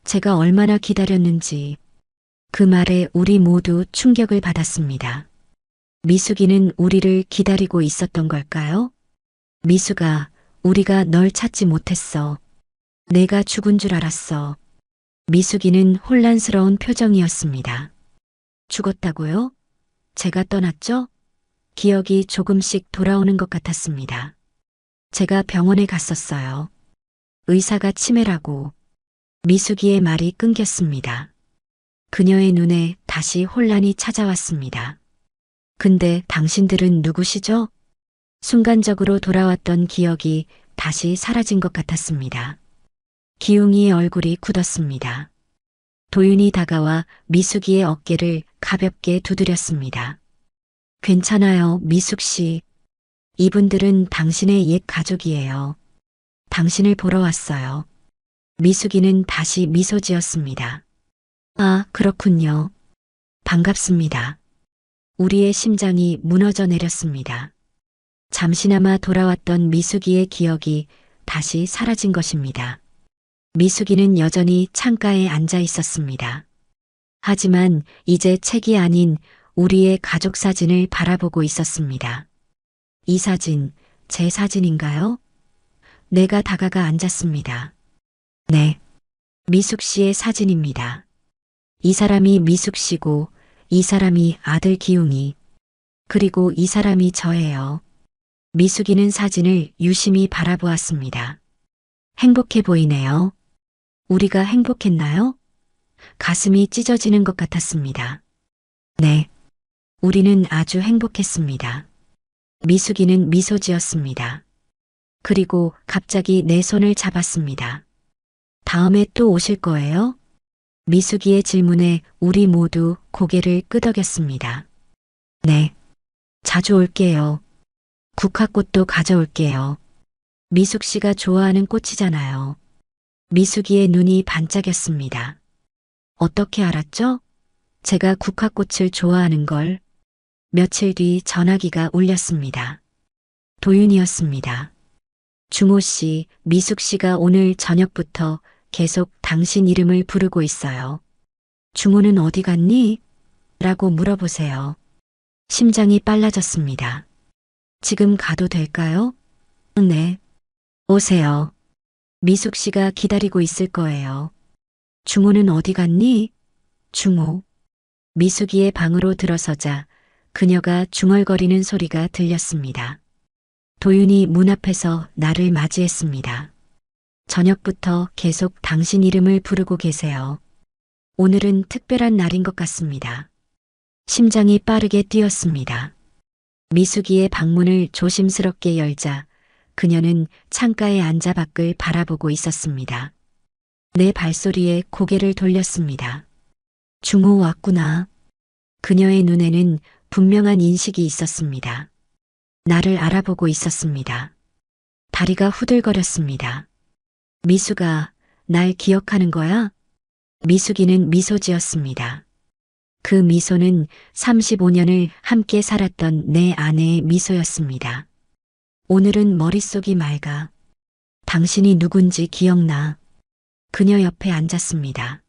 제가 얼마나 기다렸는지. 그 말에 우리 모두 충격을 받았습니다. 미숙이는 우리를 기다리고 있었던 걸까요? 미숙아, 우리가 널 찾지 못했어. 내가 죽은 줄 알았어. 미숙이는 혼란스러운 표정이었습니다. 죽었다고요? 제가 떠났죠? 기억이 조금씩 돌아오는 것 같았습니다. 제가 병원에 갔었어요. 의사가 치매라고. 미숙이의 말이 끊겼습니다. 그녀의 눈에 다시 혼란이 찾아왔습니다. 근데 당신들은 누구시죠? 순간적으로 돌아왔던 기억이 다시 사라진 것 같았습니다. 기웅이의 얼굴이 굳었습니다. 도윤이 다가와 미숙이의 어깨를 가볍게 두드렸습니다. 괜찮아요, 미숙 씨. 이분들은 당신의 옛 가족이에요. 당신을 보러 왔어요. 미숙이는 다시 미소 지었습니다. 아, 그렇군요. 반갑습니다. 우리의 심장이 무너져 내렸습니다. 잠시나마 돌아왔던 미숙이의 기억이 다시 사라진 것입니다. 미숙이는 여전히 창가에 앉아 있었습니다. 하지만 이제 책이 아닌 우리의 가족 사진을 바라보고 있었습니다. 이 사진, 제 사진인가요? 내가 다가가 앉았습니다. 네. 미숙 씨의 사진입니다. 이 사람이 미숙 씨고, 이 사람이 아들 기웅이, 그리고 이 사람이 저예요. 미숙이는 사진을 유심히 바라보았습니다. 행복해 보이네요. 우리가 행복했나요? 가슴이 찢어지는 것 같았습니다. 네. 우리는 아주 행복했습니다. 미숙이는 미소 지었습니다. 그리고 갑자기 내 손을 잡았습니다. 다음에 또 오실 거예요? 미숙이의 질문에 우리 모두 고개를 끄덕였습니다. 네. 자주 올게요. 국화꽃도 가져올게요. 미숙 씨가 좋아하는 꽃이잖아요. 미숙이의 눈이 반짝였습니다. 어떻게 알았죠? 제가 국화꽃을 좋아하는 걸. 며칠 뒤 전화기가 울렸습니다. 도윤이었습니다. 중호 씨, 미숙 씨가 오늘 저녁부터 계속 당신 이름을 부르고 있어요. 중호는 어디 갔니? 라고 물어보세요. 심장이 빨라졌습니다. 지금 가도 될까요? 네. 오세요. 미숙 씨가 기다리고 있을 거예요. 중호는 어디 갔니? 중호. 미숙이의 방으로 들어서자 그녀가 중얼거리는 소리가 들렸습니다. 도윤이 문 앞에서 나를 맞이했습니다. 저녁부터 계속 당신 이름을 부르고 계세요. 오늘은 특별한 날인 것 같습니다. 심장이 빠르게 뛰었습니다. 미숙이의 방문을 조심스럽게 열자 그녀는 창가에 앉아 밖을 바라보고 있었습니다. 내 발소리에 고개를 돌렸습니다. 중호 왔구나. 그녀의 눈에는 분명한 인식이 있었습니다. 나를 알아보고 있었습니다. 다리가 후들거렸습니다. 미숙아, 날 기억하는 거야? 미숙이는 미소 지었습니다. 그 미소는 35년을 함께 살았던 내 아내의 미소였습니다. 오늘은 머릿속이 맑아. 당신이 누군지 기억나. 그녀 옆에 앉았습니다.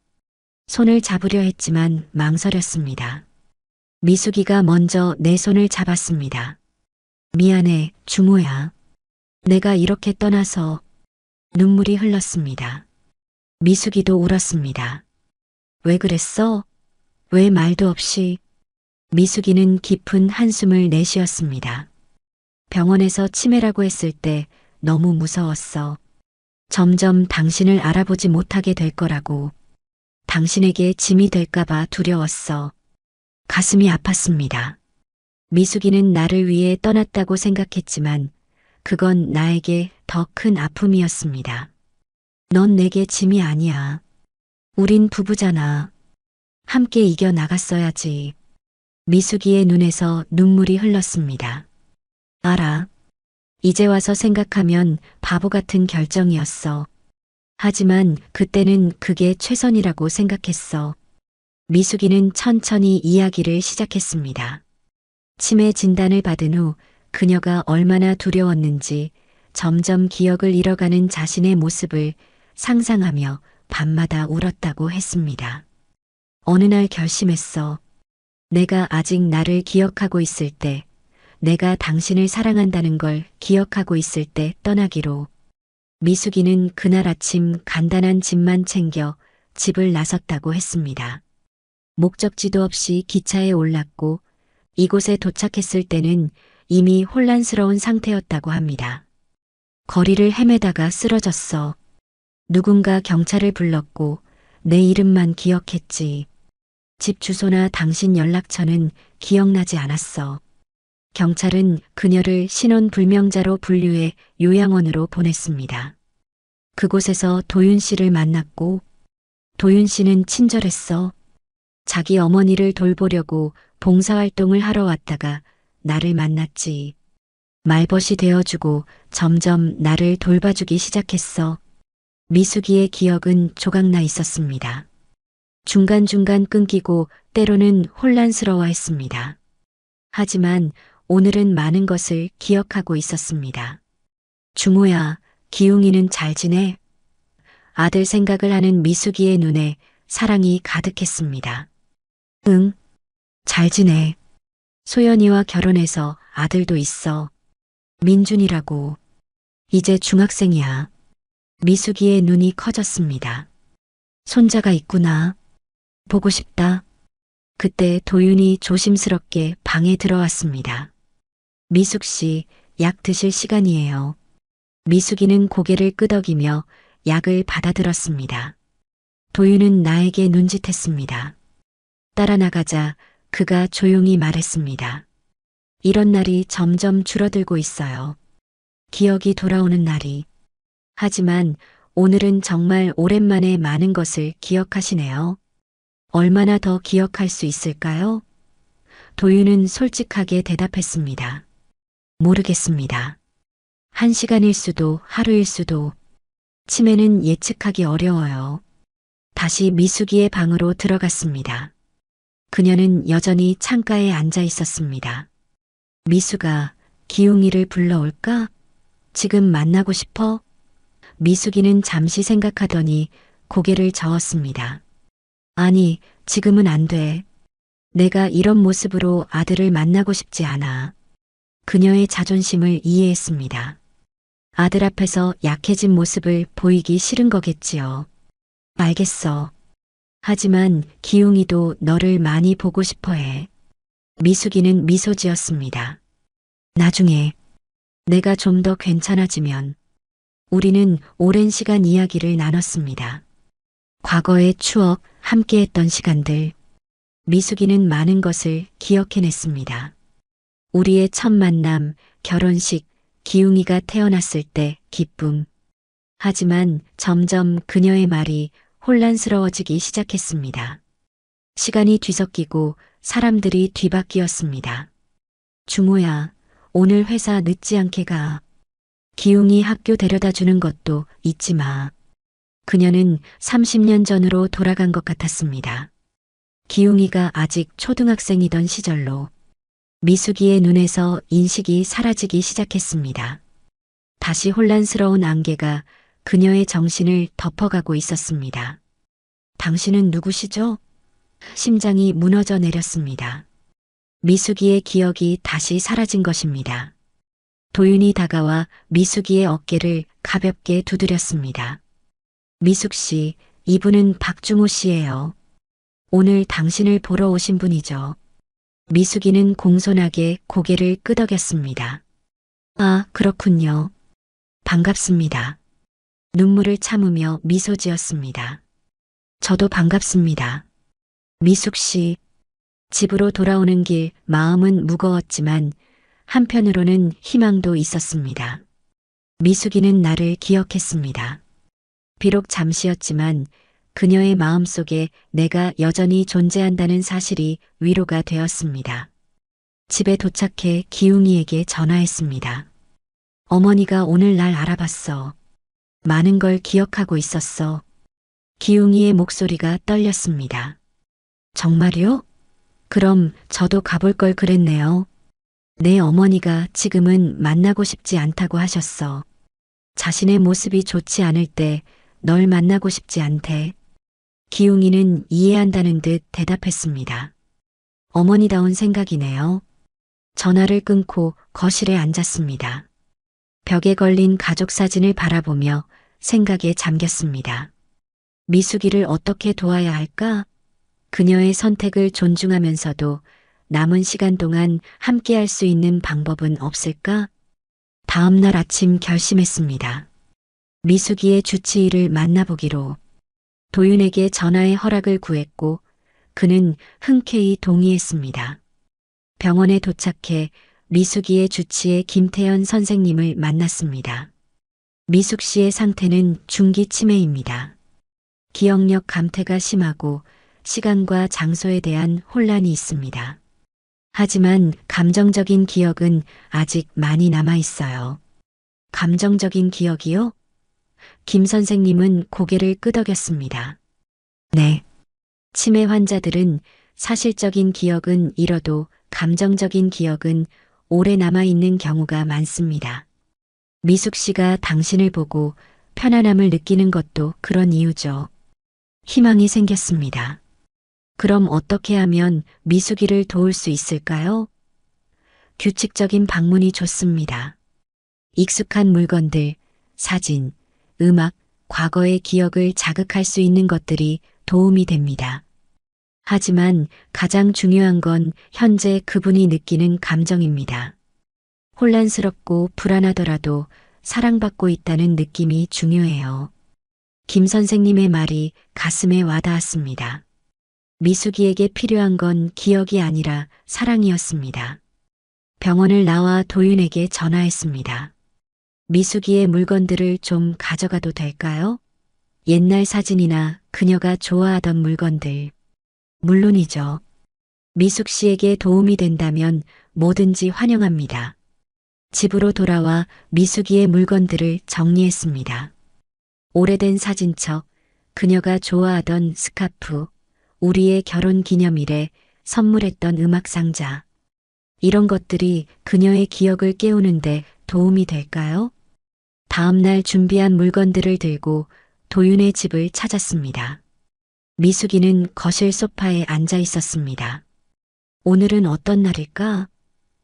손을 잡으려 했지만 망설였습니다. 미숙이가 먼저 내 손을 잡았습니다. 미안해, 중호야. 내가 이렇게 떠나서. 눈물이 흘렀습니다. 미숙이도 울었습니다. 왜 그랬어? 왜 말도 없이? 미숙이는 깊은 한숨을 내쉬었습니다. 병원에서 치매라고 했을 때 너무 무서웠어. 점점 당신을 알아보지 못하게 될 거라고. 당신에게 짐이 될까봐 두려웠어. 가슴이 아팠습니다. 미숙이는 나를 위해 떠났다고 생각했지만 그건 나에게 더 큰 아픔이었습니다. 넌 내게 짐이 아니야. 우린 부부잖아. 함께 이겨나갔어야지. 미숙이의 눈에서 눈물이 흘렀습니다. 알아. 이제 와서 생각하면 바보 같은 결정이었어. 하지만 그때는 그게 최선이라고 생각했어. 미숙이는 천천히 이야기를 시작했습니다. 치매 진단을 받은 후 그녀가 얼마나 두려웠는지 점점 기억을 잃어가는 자신의 모습을 상상하며 밤마다 울었다고 했습니다. 어느 날 결심했어. 내가 아직 나를 기억하고 있을 때, 내가 당신을 사랑한다는 걸 기억하고 있을 때 떠나기로. 미숙이는 그날 아침 간단한 짐만 챙겨 집을 나섰다고 했습니다. 목적지도 없이 기차에 올랐고 이곳에 도착했을 때는 이미 혼란스러운 상태였다고 합니다. 거리를 헤매다가 쓰러졌어. 누군가 경찰을 불렀고 내 이름만 기억했지. 집 주소나 당신 연락처는 기억나지 않았어. 경찰은 그녀를 신원불명자로 분류해 요양원으로 보냈습니다. 그곳에서 도윤 씨를 만났고 도윤 씨는 친절했어. 자기 어머니를 돌보려고 봉사활동을 하러 왔다가 나를 만났지. 말벗이 되어주고 점점 나를 돌봐주기 시작했어. 미숙이의 기억은 조각나 있었습니다. 중간중간 끊기고 때로는 혼란스러워했습니다. 하지만 오늘은 많은 것을 기억하고 있었습니다. 중호야, 기웅이는 잘 지내? 아들 생각을 하는 미숙이의 눈에 사랑이 가득했습니다. 응, 잘 지내. 소연이와 결혼해서 아들도 있어. 민준이라고. 이제 중학생이야. 미숙이의 눈이 커졌습니다. 손자가 있구나. 보고 싶다. 그때 도윤이 조심스럽게 방에 들어왔습니다. 미숙 씨, 약 드실 시간이에요. 미숙이는 고개를 끄덕이며 약을 받아들었습니다. 도윤은 나에게 눈짓했습니다. 따라 나가자 그가 조용히 말했습니다. 이런 날이 점점 줄어들고 있어요. 기억이 돌아오는 날이. 하지만 오늘은 정말 오랜만에 많은 것을 기억하시네요. 얼마나 더 기억할 수 있을까요? 도윤은 솔직하게 대답했습니다. 모르겠습니다. 1시간일 수도 하루일 수도. 치매는 예측하기 어려워요. 다시 미숙이의 방으로 들어갔습니다. 그녀는 여전히 창가에 앉아 있었습니다. 미숙아, 기웅이를 불러올까? 지금 만나고 싶어? 미숙이는 잠시 생각하더니 고개를 저었습니다. 아니, 지금은 안 돼. 내가 이런 모습으로 아들을 만나고 싶지 않아. 그녀의 자존심을 이해했습니다. 아들 앞에서 약해진 모습을 보이기 싫은 거겠지요. 알겠어. 하지만 기웅이도 너를 많이 보고 싶어 해. 미숙이는 미소 지었습니다. 나중에 내가 좀 더 괜찮아지면. 우리는 오랜 시간 이야기를 나눴습니다. 과거의 추억, 함께했던 시간들. 미숙이는 많은 것을 기억해냈습니다. 우리의 첫 만남, 결혼식, 기웅이가 태어났을 때 기쁨. 하지만 점점 그녀의 말이 혼란스러워지기 시작했습니다. 시간이 뒤섞이고 사람들이 뒤바뀌었습니다. 중호야, 오늘 회사 늦지 않게 가. 기웅이 학교 데려다 주는 것도 잊지 마. 그녀는 30년 전으로 돌아간 것 같았습니다. 기웅이가 아직 초등학생이던 시절로. 미숙이의 눈에서 인식이 사라지기 시작했습니다. 다시 혼란스러운 안개가 그녀의 정신을 덮어가고 있었습니다. 당신은 누구시죠? 심장이 무너져 내렸습니다. 미숙이의 기억이 다시 사라진 것입니다. 도윤이 다가와 미숙이의 어깨를 가볍게 두드렸습니다. 미숙 씨, 이분은 박중호 씨예요. 오늘 당신을 보러 오신 분이죠. 미숙이는 공손하게 고개를 끄덕였습니다. 아, 그렇군요. 반갑습니다. 눈물을 참으며 미소 지었습니다. 저도 반갑습니다. 미숙 씨, 집으로 돌아오는 길 마음은 무거웠지만 한편으로는 희망도 있었습니다. 미숙이는 나를 기억했습니다. 비록 잠시였지만 그녀의 마음속에 내가 여전히 존재한다는 사실이 위로가 되었습니다. 집에 도착해 기웅이에게 전화했습니다. 어머니가 오늘 날 알아봤어. 많은 걸 기억하고 있었어. 기웅이의 목소리가 떨렸습니다. 정말요? 그럼 저도 가볼 걸 그랬네요. 내 어머니가 지금은 만나고 싶지 않다고 하셨어. 자신의 모습이 좋지 않을 때 널 만나고 싶지 않대. 기웅이는 이해한다는 듯 대답했습니다. 어머니다운 생각이네요. 전화를 끊고 거실에 앉았습니다. 벽에 걸린 가족 사진을 바라보며 생각에 잠겼습니다. 미숙이를 어떻게 도와야 할까? 그녀의 선택을 존중하면서도 남은 시간 동안 함께할 수 있는 방법은 없을까? 다음 날 아침 결심했습니다. 미숙이의 주치의를 만나보기로. 도윤에게 전화의 허락을 구했고 그는 흔쾌히 동의했습니다. 병원에 도착해 미숙이의 주치의 김태연 선생님을 만났습니다. 미숙 씨의 상태는 중기 치매입니다. 기억력 감퇴가 심하고 시간과 장소에 대한 혼란이 있습니다. 하지만 감정적인 기억은 아직 많이 남아 있어요. 감정적인 기억이요? 김 선생님은 고개를 끄덕였습니다. 네. 치매 환자들은 사실적인 기억은 잃어도 감정적인 기억은 오래 남아있는 경우가 많습니다. 미숙 씨가 당신을 보고 편안함을 느끼는 것도 그런 이유죠. 희망이 생겼습니다. 그럼 어떻게 하면 미숙이를 도울 수 있을까요? 규칙적인 방문이 좋습니다. 익숙한 물건들, 사진, 음악, 과거의 기억을 자극할 수 있는 것들이 도움이 됩니다. 하지만 가장 중요한 건 현재 그분이 느끼는 감정입니다. 혼란스럽고 불안하더라도 사랑받고 있다는 느낌이 중요해요. 김 선생님의 말이 가슴에 와닿았습니다. 미숙이에게 필요한 건 기억이 아니라 사랑이었습니다. 병원을 나와 도윤에게 전화했습니다. 미숙이의 물건들을 좀 가져가도 될까요? 옛날 사진이나 그녀가 좋아하던 물건들. 물론이죠. 미숙 씨에게 도움이 된다면 뭐든지 환영합니다. 집으로 돌아와 미숙이의 물건들을 정리했습니다. 오래된 사진첩, 그녀가 좋아하던 스카프, 우리의 결혼 기념일에 선물했던 음악 상자. 이런 것들이 그녀의 기억을 깨우는데 도움이 될까요? 다음 날 준비한 물건들을 들고 도윤의 집을 찾았습니다. 미숙이는 거실 소파에 앉아 있었습니다. 오늘은 어떤 날일까?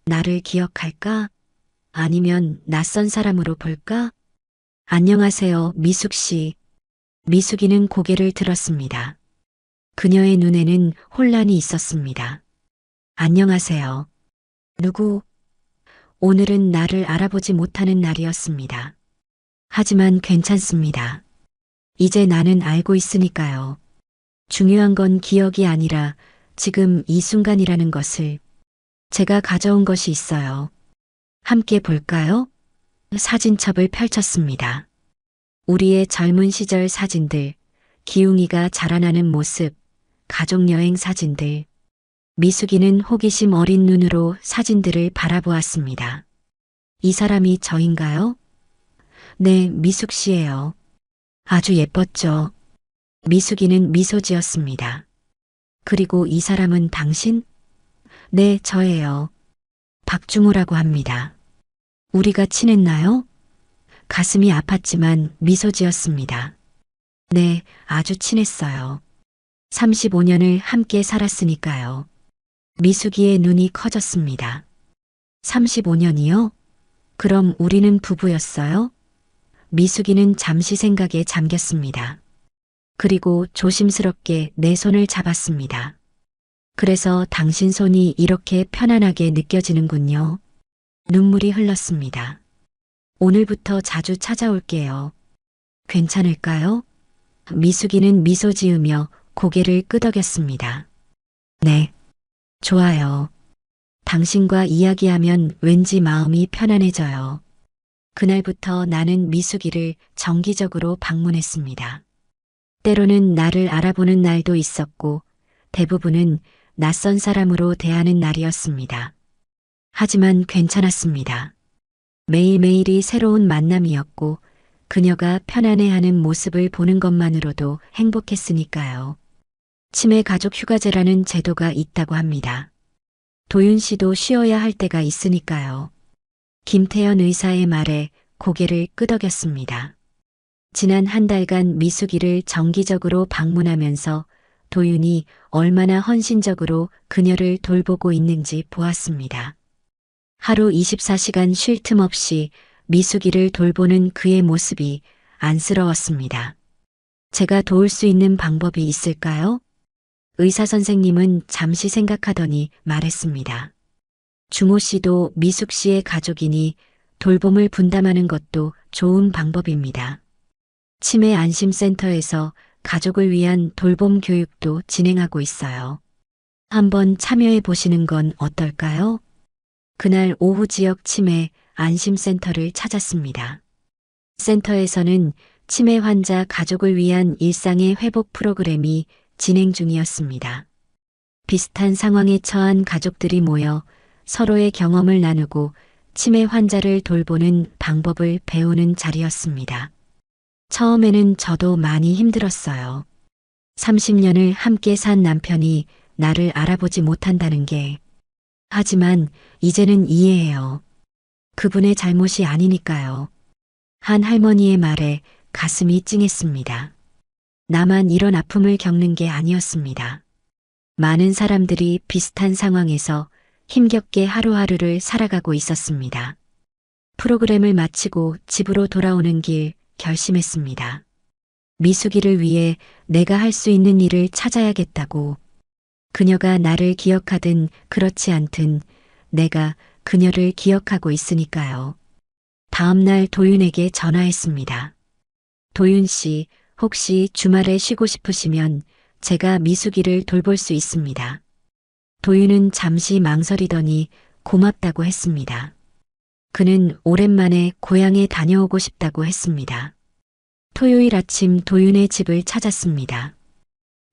나를 기억할까? 아니면 낯선 사람으로 볼까? 안녕하세요, 미숙 씨. 미숙이는 고개를 들었습니다. 그녀의 눈에는 혼란이 있었습니다. 안녕하세요. 누구? 오늘은 나를 알아보지 못하는 날이었습니다. 하지만 괜찮습니다. 이제 나는 알고 있으니까요. 중요한 건 기억이 아니라 지금 이 순간이라는 것을. 제가 가져온 것이 있어요. 함께 볼까요? 사진첩을 펼쳤습니다. 우리의 젊은 시절 사진들, 기웅이가 자라나는 모습, 가족여행 사진들. 미숙이는 호기심 어린 눈으로 사진들을 바라보았습니다. 이 사람이 저인가요? 네, 미숙 씨예요. 아주 예뻤죠. 미숙이는 미소 지었습니다. 그리고 이 사람은 당신? 네, 저예요. 박중호라고 합니다. 우리가 친했나요? 가슴이 아팠지만 미소 지었습니다. 네, 아주 친했어요. 35년을 함께 살았으니까요. 미숙이의 눈이 커졌습니다. 35년이요? 그럼 우리는 부부였어요? 미숙이는 잠시 생각에 잠겼습니다. 그리고 조심스럽게 내 손을 잡았습니다. 그래서 당신 손이 이렇게 편안하게 느껴지는군요. 눈물이 흘렀습니다. 오늘부터 자주 찾아올게요. 괜찮을까요? 미숙이는 미소 지으며 고개를 끄덕였습니다. 네. 좋아요. 당신과 이야기하면 왠지 마음이 편안해져요. 그날부터 나는 미숙이를 정기적으로 방문했습니다. 때로는 나를 알아보는 날도 있었고 대부분은 낯선 사람으로 대하는 날이었습니다. 하지만 괜찮았습니다. 매일매일이 새로운 만남이었고 그녀가 편안해하는 모습을 보는 것만으로도 행복했으니까요. 치매 가족 휴가제라는 제도가 있다고 합니다. 도윤 씨도 쉬어야 할 때가 있으니까요. 김태연 의사의 말에 고개를 끄덕였습니다. 지난 한 달간 미숙이를 정기적으로 방문하면서 도윤이 얼마나 헌신적으로 그녀를 돌보고 있는지 보았습니다. 하루 24시간 쉴 틈 없이 미숙이를 돌보는 그의 모습이 안쓰러웠습니다. 제가 도울 수 있는 방법이 있을까요? 의사 선생님은 잠시 생각하더니 말했습니다. 중호 씨도 미숙 씨의 가족이니 돌봄을 분담하는 것도 좋은 방법입니다. 치매 안심센터에서 가족을 위한 돌봄 교육도 진행하고 있어요. 한번 참여해 보시는 건 어떨까요? 그날 오후 지역 치매 안심센터를 찾았습니다. 센터에서는 치매 환자 가족을 위한 일상의 회복 프로그램이 진행 중이었습니다. 비슷한 상황에 처한 가족들이 모여 서로의 경험을 나누고 치매 환자를 돌보는 방법을 배우는 자리였습니다. 처음에는 저도 많이 힘들었어요. 30년을 함께 산 남편이 나를 알아보지 못한다는 게. 하지만 이제는 이해해요. 그분의 잘못이 아니니까요. 한 할머니의 말에 가슴이 찡했습니다. 나만 이런 아픔을 겪는 게 아니었습니다. 많은 사람들이 비슷한 상황에서 힘겹게 하루하루를 살아가고 있었습니다. 프로그램을 마치고 집으로 돌아오는 길 결심했습니다. 미숙이를 위해 내가 할 수 있는 일을 찾아야겠다고. 그녀가 나를 기억하든 그렇지 않든 내가 그녀를 기억하고 있으니까요. 다음 날 도윤에게 전화했습니다. 도윤 씨, 혹시 주말에 쉬고 싶으시면 제가 미숙이를 돌볼 수 있습니다. 도윤은 잠시 망설이더니 고맙다고 했습니다. 그는 오랜만에 고향에 다녀오고 싶다고 했습니다. 토요일 아침 도윤의 집을 찾았습니다.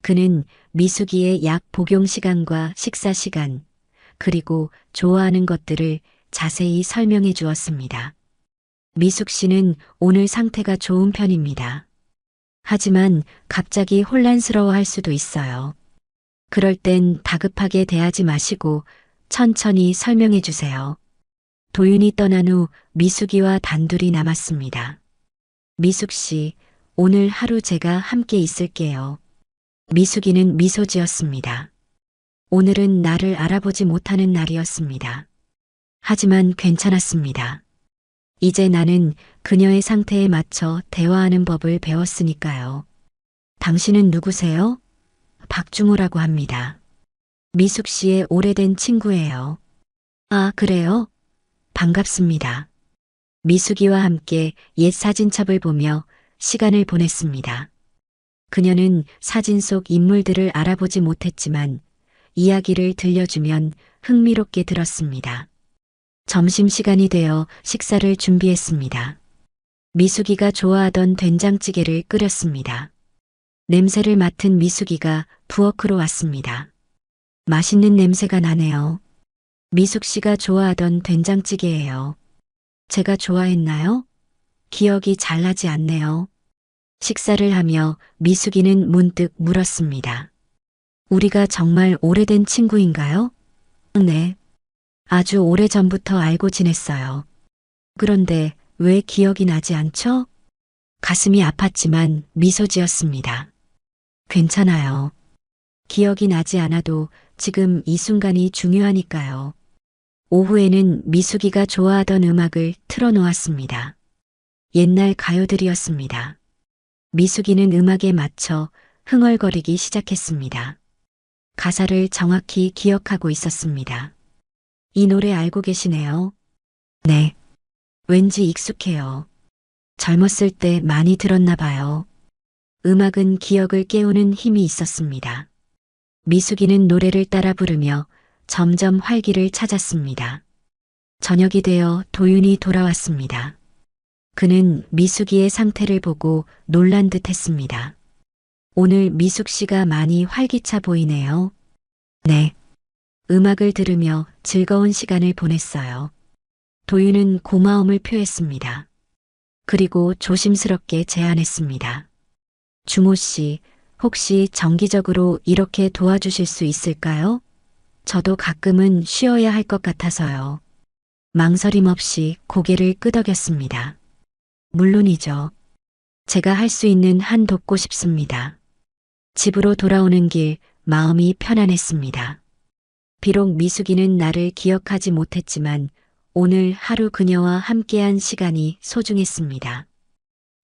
그는 미숙이의 약 복용 시간과 식사 시간, 그리고 좋아하는 것들을 자세히 설명해 주었습니다. 미숙 씨는 오늘 상태가 좋은 편입니다. 하지만 갑자기 혼란스러워할 수도 있어요. 그럴 땐 다급하게 대하지 마시고 천천히 설명해 주세요. 도윤이 떠난 후 미숙이와 단둘이 남았습니다. 미숙 씨, 오늘 하루 제가 함께 있을게요. 미숙이는 미소 지었습니다. 오늘은 나를 알아보지 못하는 날이었습니다. 하지만 괜찮았습니다. 이제 나는 그녀의 상태에 맞춰 대화하는 법을 배웠으니까요. 당신은 누구세요? 박중호라고 합니다. 미숙 씨의 오래된 친구예요. 아, 그래요? 반갑습니다. 미숙이와 함께 옛 사진첩을 보며 시간을 보냈습니다. 그녀는 사진 속 인물들을 알아보지 못했지만 이야기를 들려주면 흥미롭게 들었습니다. 점심시간이 되어 식사를 준비했습니다. 미숙이가 좋아하던 된장찌개를 끓였습니다. 냄새를 맡은 미숙이가 부엌으로 왔습니다. 맛있는 냄새가 나네요. 미숙 씨가 좋아하던 된장찌개예요. 제가 좋아했나요? 기억이 잘 나지 않네요. 식사를 하며 미숙이는 문득 물었습니다. 우리가 정말 오래된 친구인가요? 네. 아주 오래전부터 알고 지냈어요. 그런데 왜 기억이 나지 않죠? 가슴이 아팠지만 미소 지었습니다. 괜찮아요. 기억이 나지 않아도 지금 이 순간이 중요하니까요. 오후에는 미숙이가 좋아하던 음악을 틀어놓았습니다. 옛날 가요들이었습니다. 미숙이는 음악에 맞춰 흥얼거리기 시작했습니다. 가사를 정확히 기억하고 있었습니다. 이 노래 알고 계시네요? 네. 왠지 익숙해요. 젊었을 때 많이 들었나 봐요. 음악은 기억을 깨우는 힘이 있었습니다. 미숙이는 노래를 따라 부르며 점점 활기를 찾았습니다. 저녁이 되어 도윤이 돌아왔습니다. 그는 미숙이의 상태를 보고 놀란 듯 했습니다. 오늘 미숙 씨가 많이 활기차 보이네요. 네. 음악을 들으며 즐거운 시간을 보냈어요. 도윤은 고마움을 표했습니다. 그리고 조심스럽게 제안했습니다. 중호 씨, 혹시 정기적으로 이렇게 도와주실 수 있을까요? 저도 가끔은 쉬어야 할 것 같아서요. 망설임 없이 고개를 끄덕였습니다. 물론이죠. 제가 할 수 있는 한 돕고 싶습니다. 집으로 돌아오는 길 마음이 편안했습니다. 비록 미숙이는 나를 기억하지 못했지만 오늘 하루 그녀와 함께한 시간이 소중했습니다.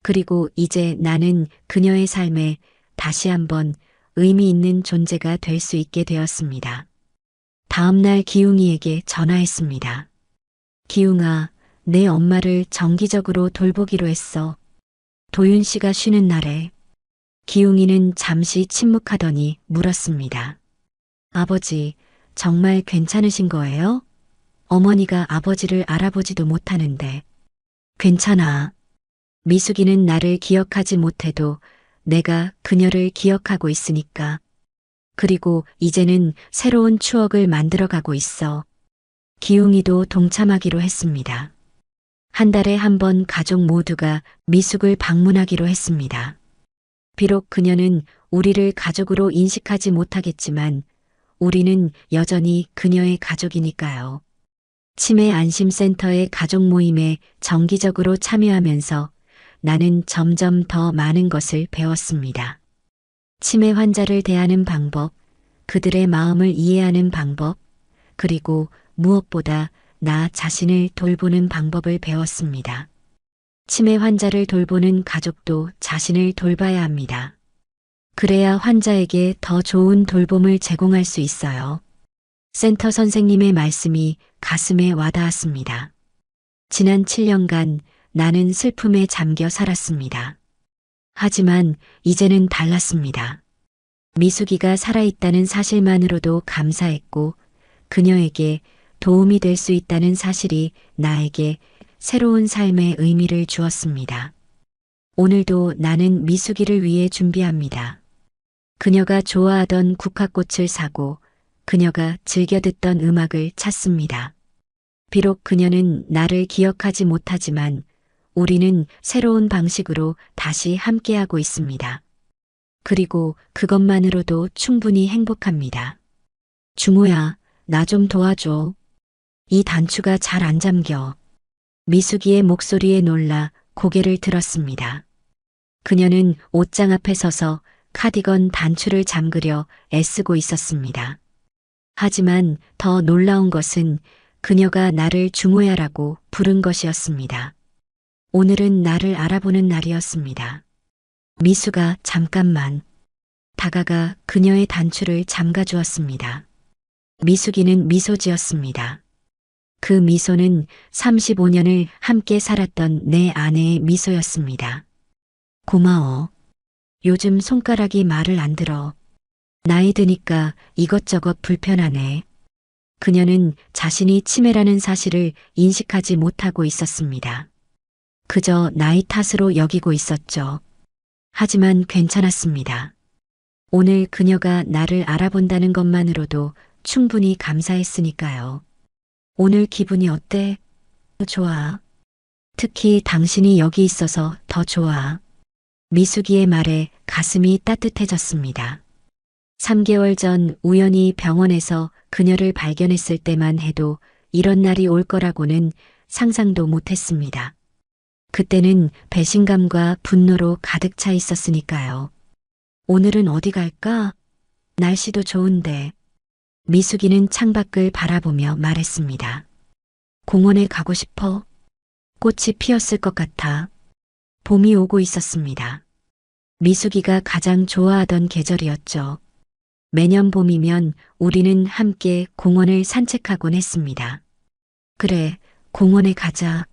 그리고 이제 나는 그녀의 삶에 다시 한번 의미 있는 존재가 될 수 있게 되었습니다. 다음 날 기웅이에게 전화했습니다. 기웅아, 내 엄마를 정기적으로 돌보기로 했어. 도윤 씨가 쉬는 날에. 기웅이는 잠시 침묵하더니 물었습니다. 아버지, 정말 괜찮으신 거예요? 어머니가 아버지를 알아보지도 못하는데. 괜찮아. 미숙이는 나를 기억하지 못해도 내가 그녀를 기억하고 있으니까. 그리고 이제는 새로운 추억을 만들어가고 있어. 기웅이도 동참하기로 했습니다. 한 달에 한 번 가족 모두가 미숙을 방문하기로 했습니다. 비록 그녀는 우리를 가족으로 인식하지 못하겠지만 우리는 여전히 그녀의 가족이니까요. 치매 안심센터의 가족 모임에 정기적으로 참여하면서 나는 점점 더 많은 것을 배웠습니다. 치매 환자를 대하는 방법, 그들의 마음을 이해하는 방법, 그리고 무엇보다 나 자신을 돌보는 방법을 배웠습니다. 치매 환자를 돌보는 가족도 자신을 돌봐야 합니다. 그래야 환자에게 더 좋은 돌봄을 제공할 수 있어요. 센터 선생님의 말씀이 가슴에 와닿았습니다. 지난 7년간 나는 슬픔에 잠겨 살았습니다. 하지만 이제는 달랐습니다. 미숙이가 살아있다는 사실만으로도 감사했고 그녀에게 도움이 될 수 있다는 사실이 나에게 새로운 삶의 의미를 주었습니다. 오늘도 나는 미숙이를 위해 준비합니다. 그녀가 좋아하던 국화꽃을 사고 그녀가 즐겨 듣던 음악을 찾습니다. 비록 그녀는 나를 기억하지 못하지만 우리는 새로운 방식으로 다시 함께하고 있습니다. 그리고 그것만으로도 충분히 행복합니다. 중호야, 나 좀 도와줘. 이 단추가 잘 안 잠겨. 미숙이의 목소리에 놀라 고개를 들었습니다. 그녀는 옷장 앞에 서서 카디건 단추를 잠그려 애쓰고 있었습니다. 하지만 더 놀라운 것은 그녀가 나를 중호야라고 부른 것이었습니다. 오늘은 나를 알아보는 날이었습니다. 미수가 잠깐만 다가가 그녀의 단추를 잠가 주었습니다. 미숙이는 미소 지었습니다. 그 미소는 35년을 함께 살았던 내 아내의 미소였습니다. 고마워. 요즘 손가락이 말을 안 들어. 나이 드니까 이것저것 불편하네. 그녀는 자신이 치매라는 사실을 인식하지 못하고 있었습니다. 그저 나이 탓으로 여기고 있었죠. 하지만 괜찮았습니다. 오늘 그녀가 나를 알아본다는 것만으로도 충분히 감사했으니까요. 오늘 기분이 어때? 좋아. 특히 당신이 여기 있어서 더 좋아. 미숙이의 말에 가슴이 따뜻해졌습니다. 3개월 전 우연히 병원에서 그녀를 발견했을 때만 해도 이런 날이 올 거라고는 상상도 못했습니다. 그때는 배신감과 분노로 가득 차 있었으니까요. 오늘은 어디 갈까? 날씨도 좋은데. 미숙이는 창밖을 바라보며 말했습니다. 공원에 가고 싶어. 꽃이 피었을 것 같아. 봄이 오고 있었습니다. 미숙이가 가장 좋아하던 계절이었죠. 매년 봄이면 우리는 함께 공원을 산책하곤 했습니다. 그래, 공원에 가자.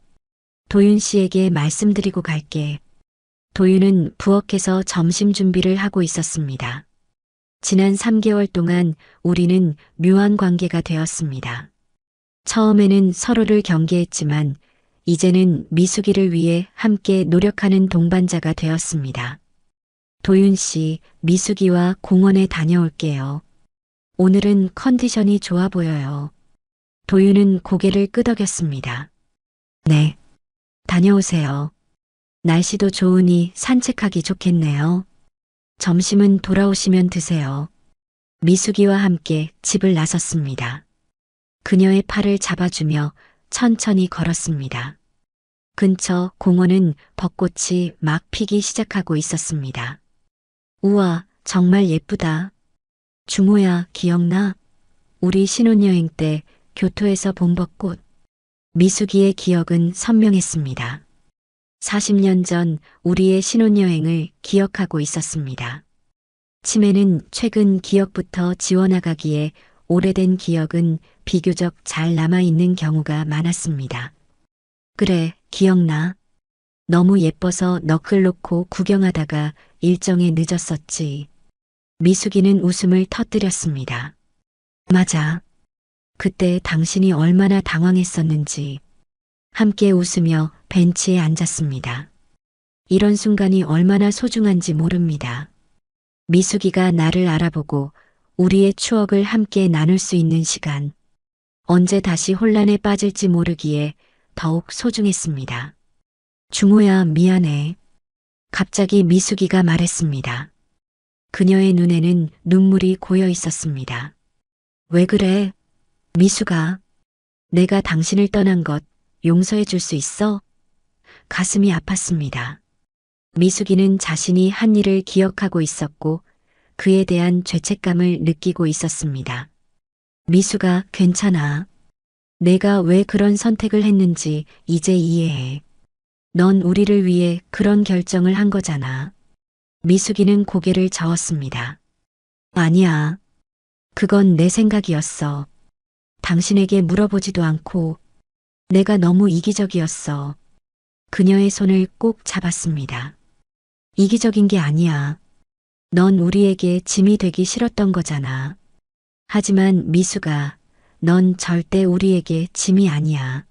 도윤 씨에게 말씀드리고 갈게. 도윤은 부엌에서 점심 준비를 하고 있었습니다. 지난 3개월 동안 우리는 묘한 관계가 되었습니다. 처음에는 서로를 경계했지만 이제는 미숙이를 위해 함께 노력하는 동반자가 되었습니다. 도윤 씨, 미숙이와 공원에 다녀올게요. 오늘은 컨디션이 좋아 보여요. 도윤은 고개를 끄덕였습니다. 네. 다녀오세요. 날씨도 좋으니 산책하기 좋겠네요. 점심은 돌아오시면 드세요. 미숙이와 함께 집을 나섰습니다. 그녀의 팔을 잡아주며 천천히 걸었습니다. 근처 공원은 벚꽃이 막 피기 시작하고 있었습니다. 우와, 정말 예쁘다. 중호야, 기억나? 우리 신혼여행 때 교토에서 본 벚꽃. 미숙이의 기억은 선명했습니다. 40년 전 우리의 신혼여행을 기억하고 있었습니다. 치매는 최근 기억부터 지워나가기에 오래된 기억은 비교적 잘 남아있는 경우가 많았습니다. 그래, 기억나. 너무 예뻐서 너클 놓고 구경하다가 일정에 늦었었지. 미숙이는 웃음을 터뜨렸습니다. 맞아. 그때 당신이 얼마나 당황했었는지. 함께 웃으며 벤치에 앉았습니다. 이런 순간이 얼마나 소중한지 모릅니다. 미숙이가 나를 알아보고 우리의 추억을 함께 나눌 수 있는 시간. 언제 다시 혼란에 빠질지 모르기에 더욱 소중했습니다. 중호야, 미안해. 갑자기 미숙이가 말했습니다. 그녀의 눈에는 눈물이 고여 있었습니다. 왜 그래? 미숙아, 내가 당신을 떠난 것 용서해 줄 수 있어? 가슴이 아팠습니다. 미숙이는 자신이 한 일을 기억하고 있었고 그에 대한 죄책감을 느끼고 있었습니다. 미숙아, 괜찮아. 내가 왜 그런 선택을 했는지 이제 이해해. 넌 우리를 위해 그런 결정을 한 거잖아. 미숙이는 고개를 저었습니다. 아니야. 그건 내 생각이었어. 당신에게 물어보지도 않고 내가 너무 이기적이었어. 그녀의 손을 꼭 잡았습니다. 이기적인 게 아니야. 넌 우리에게 짐이 되기 싫었던 거잖아. 하지만 미숙아, 넌 절대 우리에게 짐이 아니야.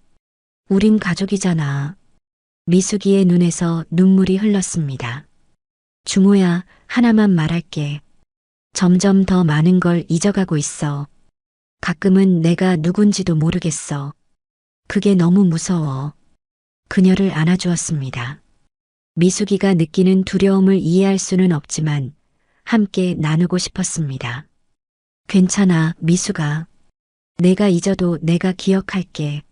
우린 가족이잖아. 미숙이의 눈에서 눈물이 흘렀습니다. 중호야, 하나만 말할게. 점점 더 많은 걸 잊어가고 있어. 가끔은 내가 누군지도 모르겠어. 그게 너무 무서워. 그녀를 안아주었습니다. 미숙이가 느끼는 두려움을 이해할 수는 없지만 함께 나누고 싶었습니다. 괜찮아, 미숙아. 내가 잊어도 내가 기억할게.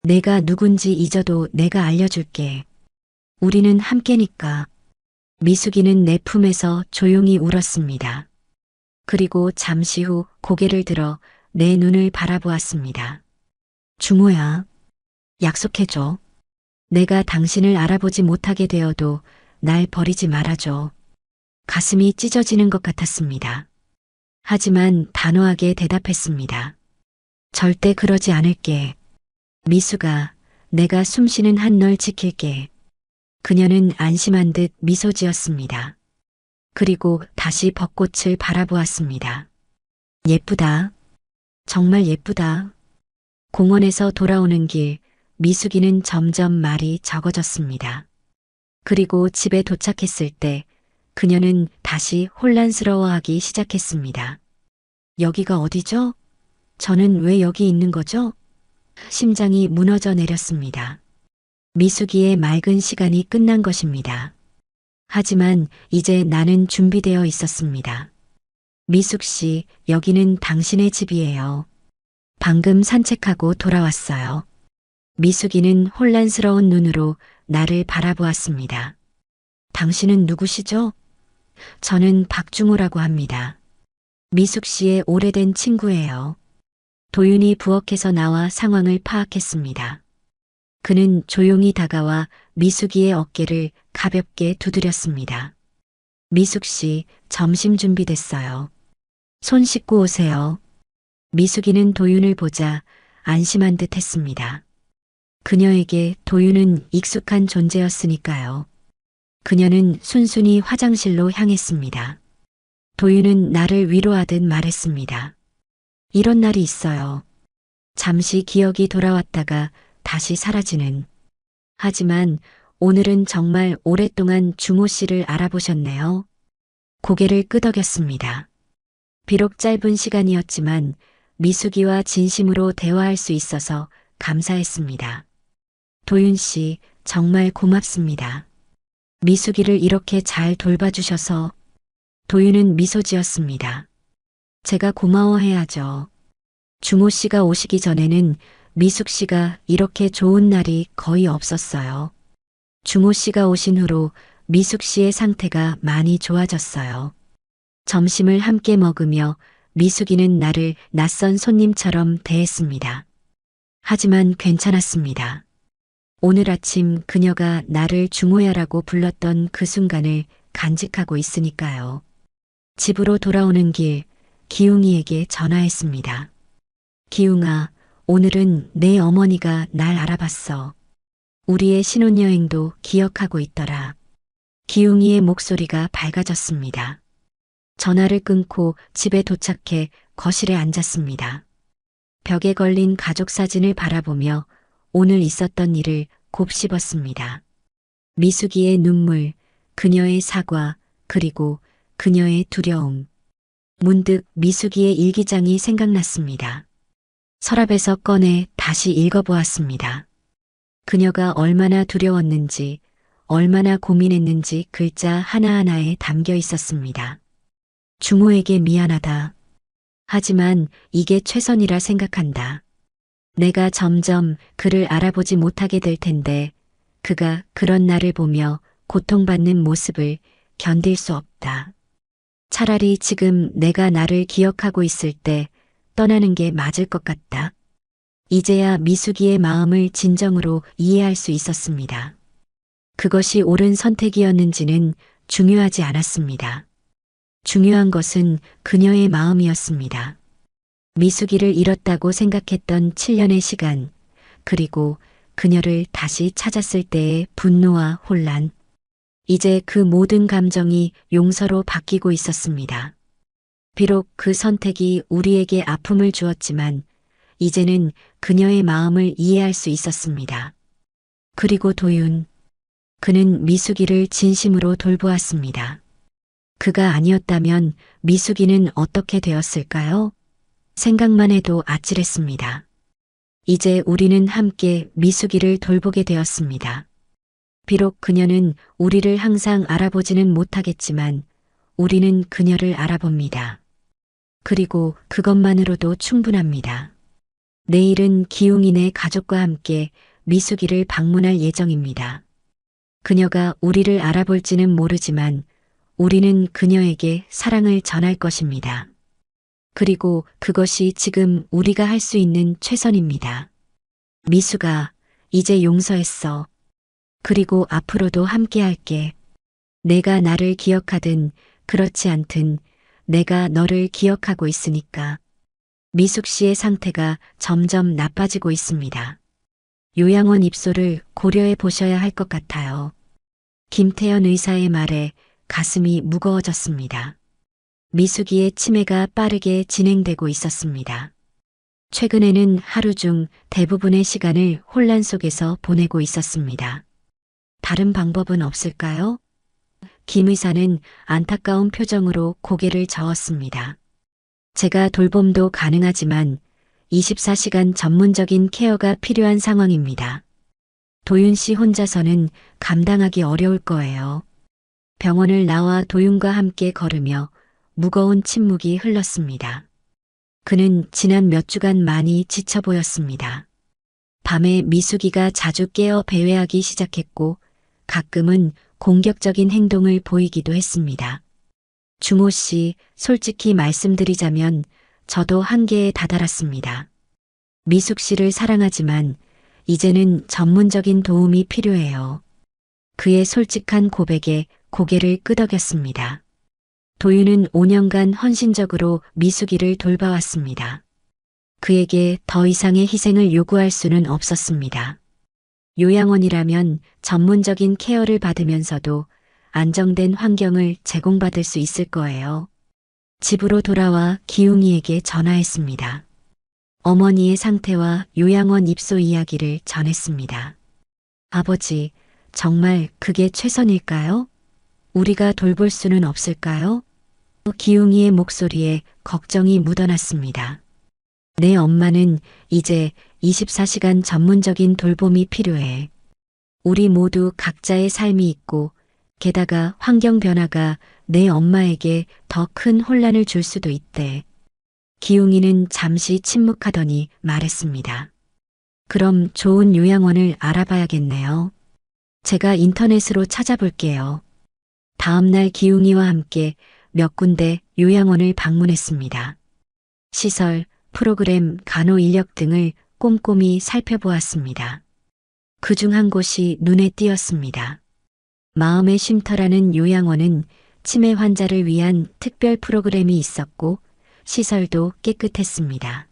내가 누군지 잊어도 내가 알려줄게. 우리는 함께니까. 미숙이는 내 품에서 조용히 울었습니다. 그리고 잠시 후 고개를 들어 내 눈을 바라보았습니다. 중호야, 약속해줘. 내가 당신을 알아보지 못하게 되어도 날 버리지 말아줘. 가슴이 찢어지는 것 같았습니다. 하지만 단호하게 대답했습니다. 절대 그러지 않을게. 미숙아, 내가 숨쉬는 한 널 지킬게. 그녀는 안심한 듯 미소 지었습니다. 그리고 다시 벚꽃을 바라보았습니다. 예쁘다. 정말 예쁘다. 공원에서 돌아오는 길, 미숙이는 점점 말이 적어졌습니다. 그리고 집에 도착했을 때 그녀는 다시 혼란스러워하기 시작했습니다. 여기가 어디죠? 저는 왜 여기 있는 거죠? 심장이 무너져 내렸습니다. 미숙이의 맑은 시간이 끝난 것입니다. 하지만 이제 나는 준비되어 있었습니다. 미숙 씨, 여기는 당신의 집이에요. 방금 산책하고 돌아왔어요. 미숙이는 혼란스러운 눈으로 나를 바라보았습니다. 당신은 누구시죠? 저는 박중호라고 합니다. 미숙 씨의 오래된 친구예요. 도윤이 부엌에서 나와 상황을 파악했습니다. 그는 조용히 다가와 미숙이의 어깨를 가볍게 두드렸습니다. 미숙 씨, 점심 준비됐어요. 손 씻고 오세요. 미숙이는 도윤을 보자 안심한 듯 했습니다. 그녀에게 도윤은 익숙한 존재였으니까요. 그녀는 순순히 화장실로 향했습니다. 도윤은 나를 위로하듯 말했습니다. 이런 날이 있어요. 잠시 기억이 돌아왔다가 다시 사라지는. 하지만 오늘은 정말 오랫동안 중호 씨를 알아보셨네요. 고개를 끄덕였습니다. 비록 짧은 시간이었지만 미숙이와 진심으로 대화할 수 있어서 감사했습니다. 도윤 씨, 정말 고맙습니다. 미숙이를 이렇게 잘 돌봐주셔서. 도윤은 미소 지었습니다. 제가 고마워해야죠. 중호 씨가 오시기 전에는 미숙 씨가 이렇게 좋은 날이 거의 없었어요. 중호 씨가 오신 후로 미숙 씨의 상태가 많이 좋아졌어요. 점심을 함께 먹으며 미숙이는 나를 낯선 손님처럼 대했습니다. 하지만 괜찮았습니다. 오늘 아침 그녀가 나를 중호야라고 불렀던 그 순간을 간직하고 있으니까요. 집으로 돌아오는 길, 기웅이에게 전화했습니다. 기웅아, 오늘은 내 어머니가 날 알아봤어. 우리의 신혼여행도 기억하고 있더라. 기웅이의 목소리가 밝아졌습니다. 전화를 끊고 집에 도착해 거실에 앉았습니다. 벽에 걸린 가족 사진을 바라보며 오늘 있었던 일을 곱씹었습니다. 미숙이의 눈물, 그녀의 사과, 그리고 그녀의 두려움. 문득 미숙이의 일기장이 생각났습니다. 서랍에서 꺼내 다시 읽어보았습니다. 그녀가 얼마나 두려웠는지, 얼마나 고민했는지 글자 하나하나에 담겨 있었습니다. 중호에게 미안하다. 하지만 이게 최선이라 생각한다. 내가 점점 그를 알아보지 못하게 될 텐데 그가 그런 나를 보며 고통받는 모습을 견딜 수 없다. 차라리 지금 내가 나를 기억하고 있을 때 떠나는 게 맞을 것 같다. 이제야 미숙이의 마음을 진정으로 이해할 수 있었습니다. 그것이 옳은 선택이었는지는 중요하지 않았습니다. 중요한 것은 그녀의 마음이었습니다. 미숙이를 잃었다고 생각했던 7년의 시간, 그리고 그녀를 다시 찾았을 때의 분노와 혼란, 이제 그 모든 감정이 용서로 바뀌고 있었습니다. 비록 그 선택이 우리에게 아픔을 주었지만 이제는 그녀의 마음을 이해할 수 있었습니다. 그리고 도윤, 그는 미숙이를 진심으로 돌보았습니다. 그가 아니었다면 미숙이는 어떻게 되었을까요? 생각만 해도 아찔했습니다. 이제 우리는 함께 미숙이를 돌보게 되었습니다. 비록 그녀는 우리를 항상 알아보지는 못하겠지만 우리는 그녀를 알아봅니다. 그리고 그것만으로도 충분합니다. 내일은 기웅이네 가족과 함께 미숙이를 방문할 예정입니다. 그녀가 우리를 알아볼지는 모르지만 우리는 그녀에게 사랑을 전할 것입니다. 그리고 그것이 지금 우리가 할 수 있는 최선입니다. 미숙아, 이제 용서했어. 그리고 앞으로도 함께 할게. 내가 나를 기억하든 그렇지 않든 내가 너를 기억하고 있으니까. 미숙 씨의 상태가 점점 나빠지고 있습니다. 요양원 입소를 고려해 보셔야 할 것 같아요. 김태연 의사의 말에 가슴이 무거워졌습니다. 미숙이의 치매가 빠르게 진행되고 있었습니다. 최근에는 하루 중 대부분의 시간을 혼란 속에서 보내고 있었습니다. 다른 방법은 없을까요? 김 의사는 안타까운 표정으로 고개를 저었습니다. 제가 돌봄도 가능하지만 24시간 전문적인 케어가 필요한 상황입니다. 도윤 씨 혼자서는 감당하기 어려울 거예요. 병원을 나와 도윤과 함께 걸으며 무거운 침묵이 흘렀습니다. 그는 지난 몇 주간 많이 지쳐 보였습니다. 밤에 미숙이가 자주 깨어 배회하기 시작했고 가끔은 공격적인 행동을 보이기도 했습니다. 중호 씨, 솔직히 말씀드리자면 저도 한계에 다다랐습니다. 미숙 씨를 사랑하지만 이제는 전문적인 도움이 필요해요. 그의 솔직한 고백에 고개를 끄덕였습니다. 도윤은 5년간 헌신적으로 미숙이를 돌봐왔습니다. 그에게 더 이상의 희생을 요구할 수는 없었습니다. 요양원이라면 전문적인 케어를 받으면서도 안정된 환경을 제공받을 수 있을 거예요. 집으로 돌아와 기웅이에게 전화했습니다. 어머니의 상태와 요양원 입소 이야기를 전했습니다. 아버지, 정말 그게 최선일까요? 우리가 돌볼 수는 없을까요? 기웅이의 목소리에 걱정이 묻어났습니다. 내 엄마는 이제 24시간 전문적인 돌봄이 필요해. 우리 모두 각자의 삶이 있고 게다가 환경 변화가 내 엄마에게 더 큰 혼란을 줄 수도 있대. 기웅이는 잠시 침묵하더니 말했습니다. 그럼 좋은 요양원을 알아봐야겠네요. 제가 인터넷으로 찾아볼게요. 다음 날 기웅이와 함께 몇 군데 요양원을 방문했습니다. 시설, 프로그램, 간호 인력 등을 꼼꼼히 살펴보았습니다. 그중 한 곳이 눈에 띄었습니다. 마음의 쉼터라는 요양원은 치매 환자를 위한 특별 프로그램이 있었고 시설도 깨끗했습니다.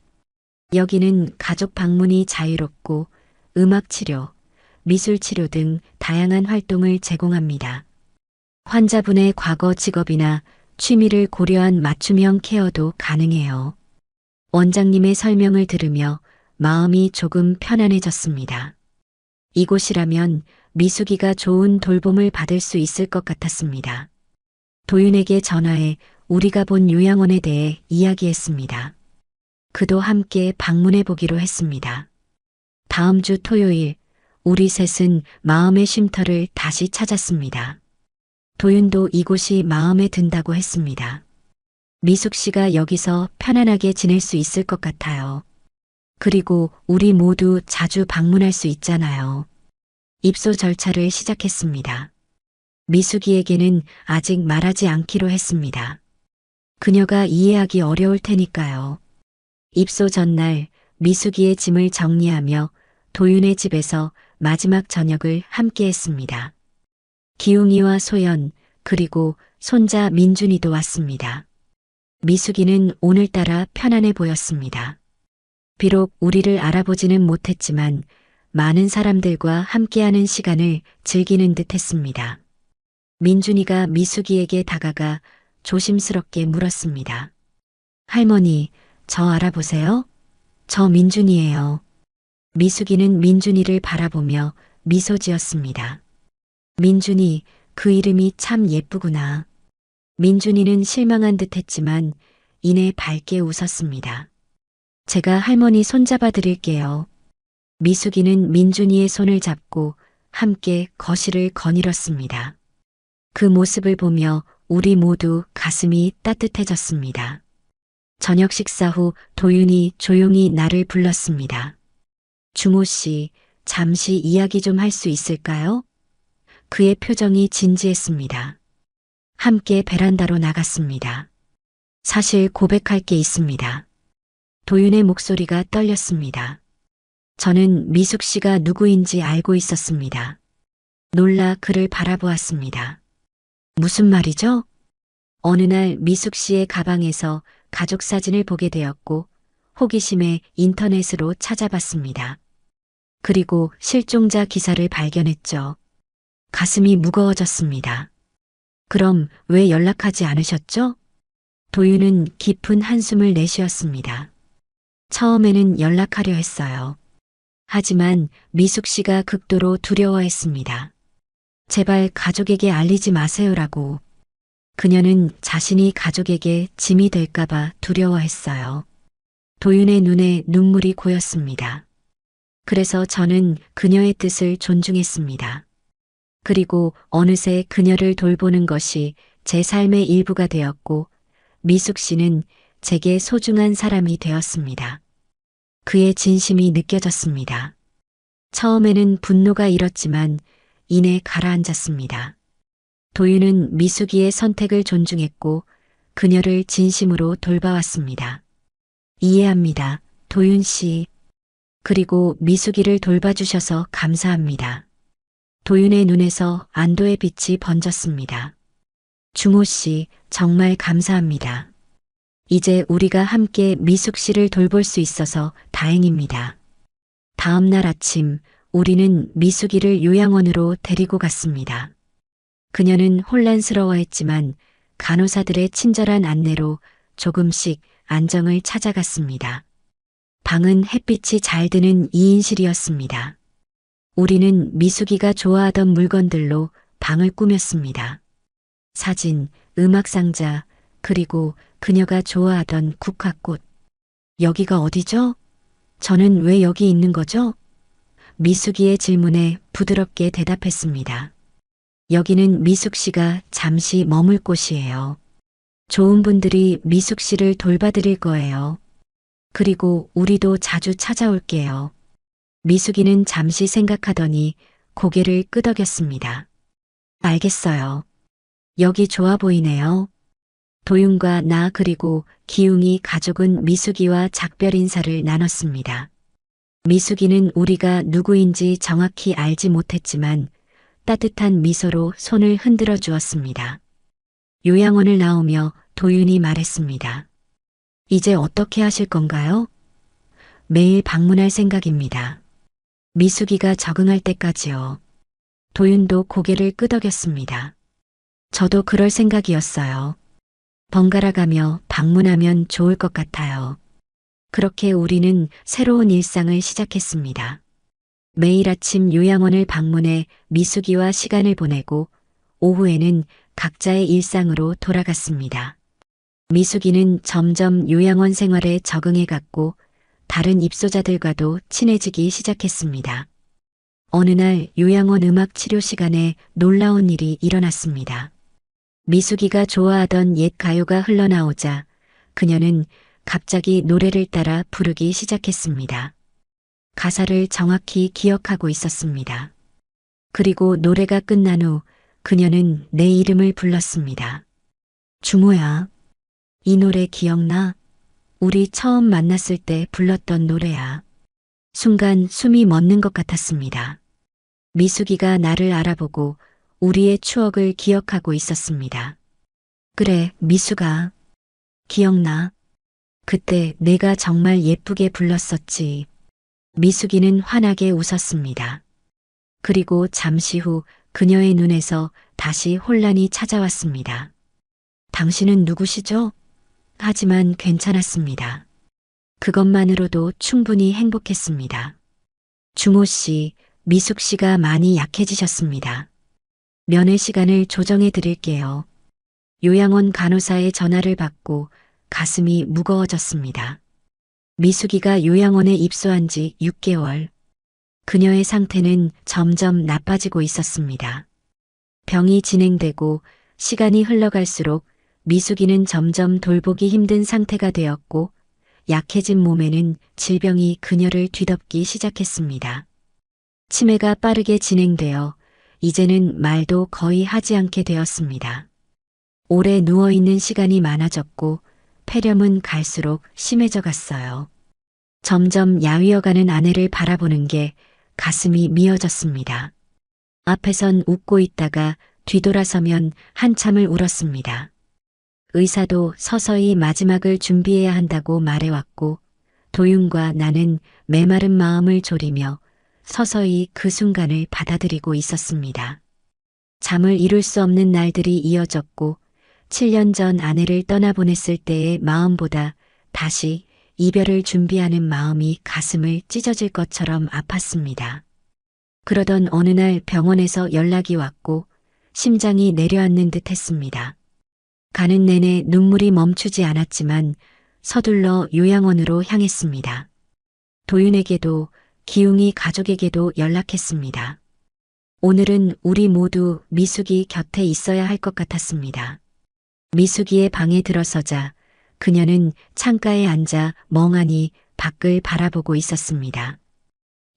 여기는 가족 방문이 자유롭고 음악 치료, 미술 치료 등 다양한 활동을 제공합니다. 환자분의 과거 직업이나 취미를 고려한 맞춤형 케어도 가능해요. 원장님의 설명을 들으며 마음이 조금 편안해졌습니다. 이곳이라면 미숙이가 좋은 돌봄을 받을 수 있을 것 같았습니다. 도윤에게 전화해 우리가 본 요양원에 대해 이야기했습니다. 그도 함께 방문해 보기로 했습니다. 다음 주 토요일, 우리 셋은 마음의 쉼터를 다시 찾았습니다. 도윤도 이곳이 마음에 든다고 했습니다. 미숙 씨가 여기서 편안하게 지낼 수 있을 것 같아요. 그리고 우리 모두 자주 방문할 수 있잖아요. 입소 절차를 시작했습니다. 미숙이에게는 아직 말하지 않기로 했습니다. 그녀가 이해하기 어려울 테니까요. 입소 전날 미숙이의 짐을 정리하며 도윤의 집에서 마지막 저녁을 함께 했습니다. 기웅이와 소연, 그리고 손자 민준이도 왔습니다. 미숙이는 오늘따라 편안해 보였습니다. 비록 우리를 알아보지는 못했지만 많은 사람들과 함께하는 시간을 즐기는 듯 했습니다. 민준이가 미숙이에게 다가가 조심스럽게 물었습니다. 할머니, 저 알아보세요? 저 민준이에요. 미숙이는 민준이를 바라보며 미소 지었습니다. 민준이, 그 이름이 참 예쁘구나. 민준이는 실망한 듯 했지만 이내 밝게 웃었습니다. 제가 할머니 손잡아 드릴게요. 미숙이는 민준이의 손을 잡고 함께 거실을 거닐었습니다. 그 모습을 보며 우리 모두 가슴이 따뜻해졌습니다. 저녁 식사 후 도윤이 조용히 나를 불렀습니다. 주모 씨, 잠시 이야기 좀 할 수 있을까요? 그의 표정이 진지했습니다. 함께 베란다로 나갔습니다. 사실 고백할 게 있습니다. 도윤의 목소리가 떨렸습니다. 저는 미숙 씨가 누구인지 알고 있었습니다. 놀라 그를 바라보았습니다. 무슨 말이죠? 어느 날 미숙 씨의 가방에서 가족 사진을 보게 되었고 호기심에 인터넷으로 찾아봤습니다. 그리고 실종자 기사를 발견했죠. 가슴이 무거워졌습니다. 그럼 왜 연락하지 않으셨죠? 도윤은 깊은 한숨을 내쉬었습니다. 처음에는 연락하려 했어요. 하지만 미숙 씨가 극도로 두려워했습니다. 제발 가족에게 알리지 마세요라고. 그녀는 자신이 가족에게 짐이 될까봐 두려워했어요. 도윤의 눈에 눈물이 고였습니다. 그래서 저는 그녀의 뜻을 존중했습니다. 그리고 어느새 그녀를 돌보는 것이 제 삶의 일부가 되었고 미숙 씨는 제게 소중한 사람이 되었습니다. 그의 진심이 느껴졌습니다. 처음에는 분노가 일었지만 이내 가라앉았습니다. 도윤은 미숙이의 선택을 존중했고 그녀를 진심으로 돌봐왔습니다. 이해합니다, 도윤 씨. 그리고 미숙이를 돌봐주셔서 감사합니다. 도윤의 눈에서 안도의 빛이 번졌습니다. 주모 씨, 정말 감사합니다. 이제 우리가 함께 미숙 씨를 돌볼 수 있어서 다행입니다. 다음 날 아침, 우리는 미숙이를 요양원으로 데리고 갔습니다. 그녀는 혼란스러워했지만 간호사들의 친절한 안내로 조금씩 안정을 찾아갔습니다. 방은 햇빛이 잘 드는 2인실이었습니다. 우리는 미숙이가 좋아하던 물건들로 방을 꾸몄습니다. 사진, 음악상자, 그리고 그녀가 좋아하던 국화꽃. 여기가 어디죠? 저는 왜 여기 있는 거죠? 미숙이의 질문에 부드럽게 대답했습니다. 여기는 미숙 씨가 잠시 머물 곳이에요. 좋은 분들이 미숙 씨를 돌봐드릴 거예요. 그리고 우리도 자주 찾아올게요. 미숙이는 잠시 생각하더니 고개를 끄덕였습니다. 알겠어요. 여기 좋아 보이네요. 도윤과 나 그리고 기웅이 가족은 미숙이와 작별 인사를 나눴습니다. 미숙이는 우리가 누구인지 정확히 알지 못했지만 따뜻한 미소로 손을 흔들어 주었습니다. 요양원을 나오며 도윤이 말했습니다. 이제 어떻게 하실 건가요? 매일 방문할 생각입니다. 미숙이가 적응할 때까지요. 도윤도 고개를 끄덕였습니다. 저도 그럴 생각이었어요. 번갈아 가며 방문하면 좋을 것 같아요. 그렇게 우리는 새로운 일상을 시작했습니다. 매일 아침 요양원을 방문해 미숙이와 시간을 보내고 오후에는 각자의 일상으로 돌아갔습니다. 미숙이는 점점 요양원 생활에 적응해 갔고 다른 입소자들과도 친해지기 시작했습니다. 어느 날 요양원 음악 치료 시간에 놀라운 일이 일어났습니다. 미숙이가 좋아하던 옛 가요가 흘러나오자 그녀는 갑자기 노래를 따라 부르기 시작했습니다. 가사를 정확히 기억하고 있었습니다. 그리고 노래가 끝난 후 그녀는 내 이름을 불렀습니다. 주모야, 이 노래 기억나? 우리 처음 만났을 때 불렀던 노래야. 순간 숨이 멎는 것 같았습니다. 미숙이가 나를 알아보고 우리의 추억을 기억하고 있었습니다. 그래, 미숙아. 기억나? 그때 내가 정말 예쁘게 불렀었지. 미숙이는 환하게 웃었습니다. 그리고 잠시 후 그녀의 눈에서 다시 혼란이 찾아왔습니다. 당신은 누구시죠? 하지만 괜찮았습니다. 그것만으로도 충분히 행복했습니다. 주모 씨, 미숙 씨가 많이 약해지셨습니다. 면회 시간을 조정해 드릴게요. 요양원 간호사의 전화를 받고 가슴이 무거워졌습니다. 미숙이가 요양원에 입소한 지 6개월. 그녀의 상태는 점점 나빠지고 있었습니다. 병이 진행되고 시간이 흘러갈수록 미숙이는 점점 돌보기 힘든 상태가 되었고 약해진 몸에는 질병이 그녀를 뒤덮기 시작했습니다. 치매가 빠르게 진행되어 이제는 말도 거의 하지 않게 되었습니다. 오래 누워있는 시간이 많아졌고 폐렴은 갈수록 심해져 갔어요. 점점 야위어가는 아내를 바라보는 게 가슴이 미어졌습니다. 앞에선 웃고 있다가 뒤돌아서면 한참을 울었습니다. 의사도 서서히 마지막을 준비해야 한다고 말해왔고 도윤과 나는 메마른 마음을 졸이며 서서히 그 순간을 받아들이고 있었습니다. 잠을 이룰 수 없는 날들이 이어졌고 7년 전 아내를 떠나보냈을 때의 마음보다 다시 이별을 준비하는 마음이 가슴을 찢어질 것처럼 아팠습니다. 그러던 어느 날 병원에서 연락이 왔고 심장이 내려앉는 듯 했습니다. 가는 내내 눈물이 멈추지 않았지만 서둘러 요양원으로 향했습니다. 도윤에게도 기웅이 가족에게도 연락했습니다. 오늘은 우리 모두 미숙이 곁에 있어야 할 것 같았습니다. 미숙이의 방에 들어서자 그녀는 창가에 앉아 멍하니 밖을 바라보고 있었습니다.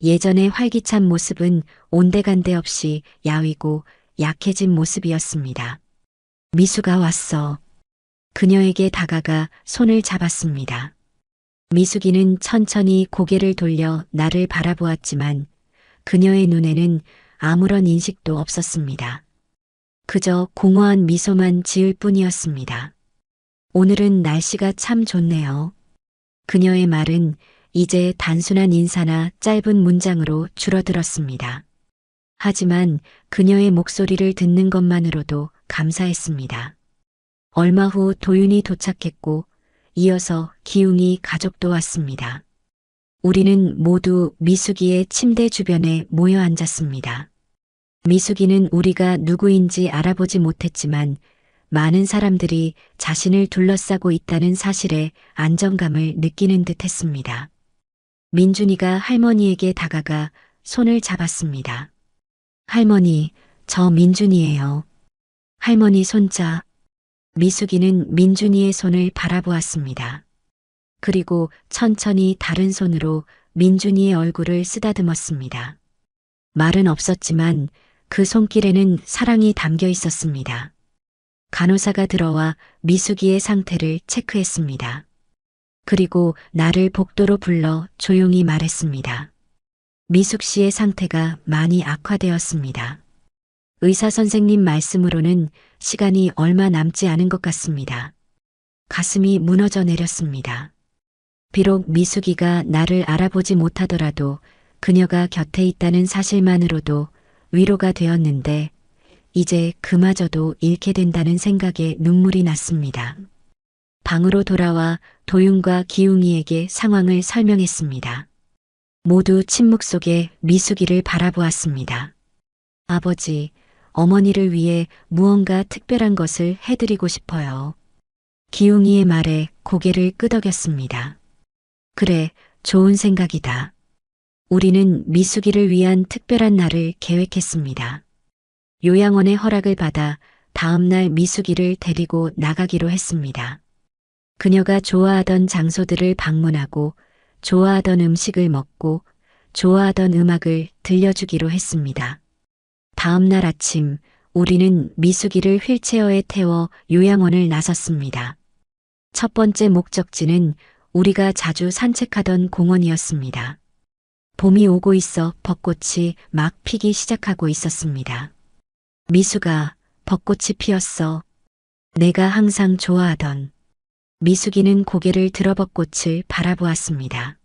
예전의 활기찬 모습은 온데간데 없이 야위고 약해진 모습이었습니다. 미숙아 왔어. 그녀에게 다가가 손을 잡았습니다. 미숙이는 천천히 고개를 돌려 나를 바라보았지만 그녀의 눈에는 아무런 인식도 없었습니다. 그저 공허한 미소만 지을 뿐이었습니다. 오늘은 날씨가 참 좋네요. 그녀의 말은 이제 단순한 인사나 짧은 문장으로 줄어들었습니다. 하지만 그녀의 목소리를 듣는 것만으로도 감사했습니다. 얼마 후 도윤이 도착했고 이어서 기웅이 가족도 왔습니다. 우리는 모두 미숙이의 침대 주변에 모여 앉았습니다. 미숙이는 우리가 누구인지 알아보지 못했지만 많은 사람들이 자신을 둘러싸고 있다는 사실에 안정감을 느끼는 듯 했습니다. 민준이가 할머니에게 다가가 손을 잡았습니다. 할머니, 저 민준이에요. 할머니 손자. 미숙이는 민준이의 손을 바라보았습니다. 그리고 천천히 다른 손으로 민준이의 얼굴을 쓰다듬었습니다. 말은 없었지만 그 손길에는 사랑이 담겨 있었습니다. 간호사가 들어와 미숙이의 상태를 체크했습니다. 그리고 나를 복도로 불러 조용히 말했습니다. 미숙 씨의 상태가 많이 악화되었습니다. 의사 선생님 말씀으로는 시간이 얼마 남지 않은 것 같습니다. 가슴이 무너져 내렸습니다. 비록 미숙이가 나를 알아보지 못하더라도 그녀가 곁에 있다는 사실만으로도 위로가 되었는데 이제 그마저도 잃게 된다는 생각에 눈물이 났습니다. 방으로 돌아와 도윤과 기웅이에게 상황을 설명했습니다. 모두 침묵 속에 미숙이를 바라보았습니다. 아버지, 어머니를 위해 무언가 특별한 것을 해드리고 싶어요. 기웅이의 말에 고개를 끄덕였습니다. 그래, 좋은 생각이다. 우리는 미숙이를 위한 특별한 날을 계획했습니다. 요양원의 허락을 받아 다음날 미숙이를 데리고 나가기로 했습니다. 그녀가 좋아하던 장소들을 방문하고 좋아하던 음식을 먹고 좋아하던 음악을 들려주기로 했습니다. 다음날 아침 우리는 미숙이를 휠체어에 태워 요양원을 나섰습니다. 첫 번째 목적지는 우리가 자주 산책하던 공원이었습니다. 봄이 오고 있어 벚꽃이 막 피기 시작하고 있었습니다. 미숙아, 벚꽃이 피었어. 내가 항상 좋아하던. 미숙이는 고개를 들어 벚꽃을 바라보았습니다.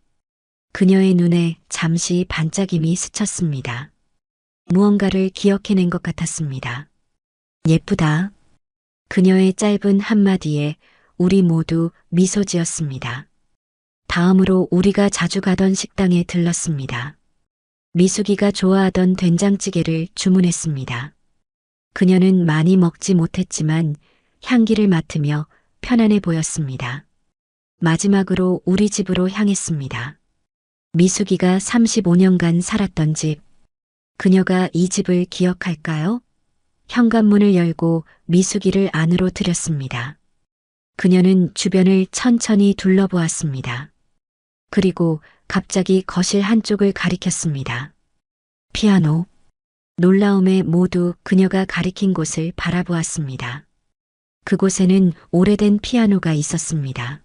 그녀의 눈에 잠시 반짝임이 스쳤습니다. 무언가를 기억해낸 것 같았습니다. 예쁘다. 그녀의 짧은 한마디에 우리 모두 미소 지었습니다. 다음으로 우리가 자주 가던 식당에 들렀습니다. 미숙이가 좋아하던 된장찌개를 주문했습니다. 그녀는 많이 먹지 못했지만 향기를 맡으며 편안해 보였습니다. 마지막으로 우리 집으로 향했습니다. 미숙이가 35년간 살았던 집. 그녀가 이 집을 기억할까요? 현관문을 열고 미숙이를 안으로 들였습니다. 그녀는 주변을 천천히 둘러보았습니다. 그리고 갑자기 거실 한쪽을 가리켰습니다. 피아노. 놀라움에 모두 그녀가 가리킨 곳을 바라보았습니다. 그곳에는 오래된 피아노가 있었습니다.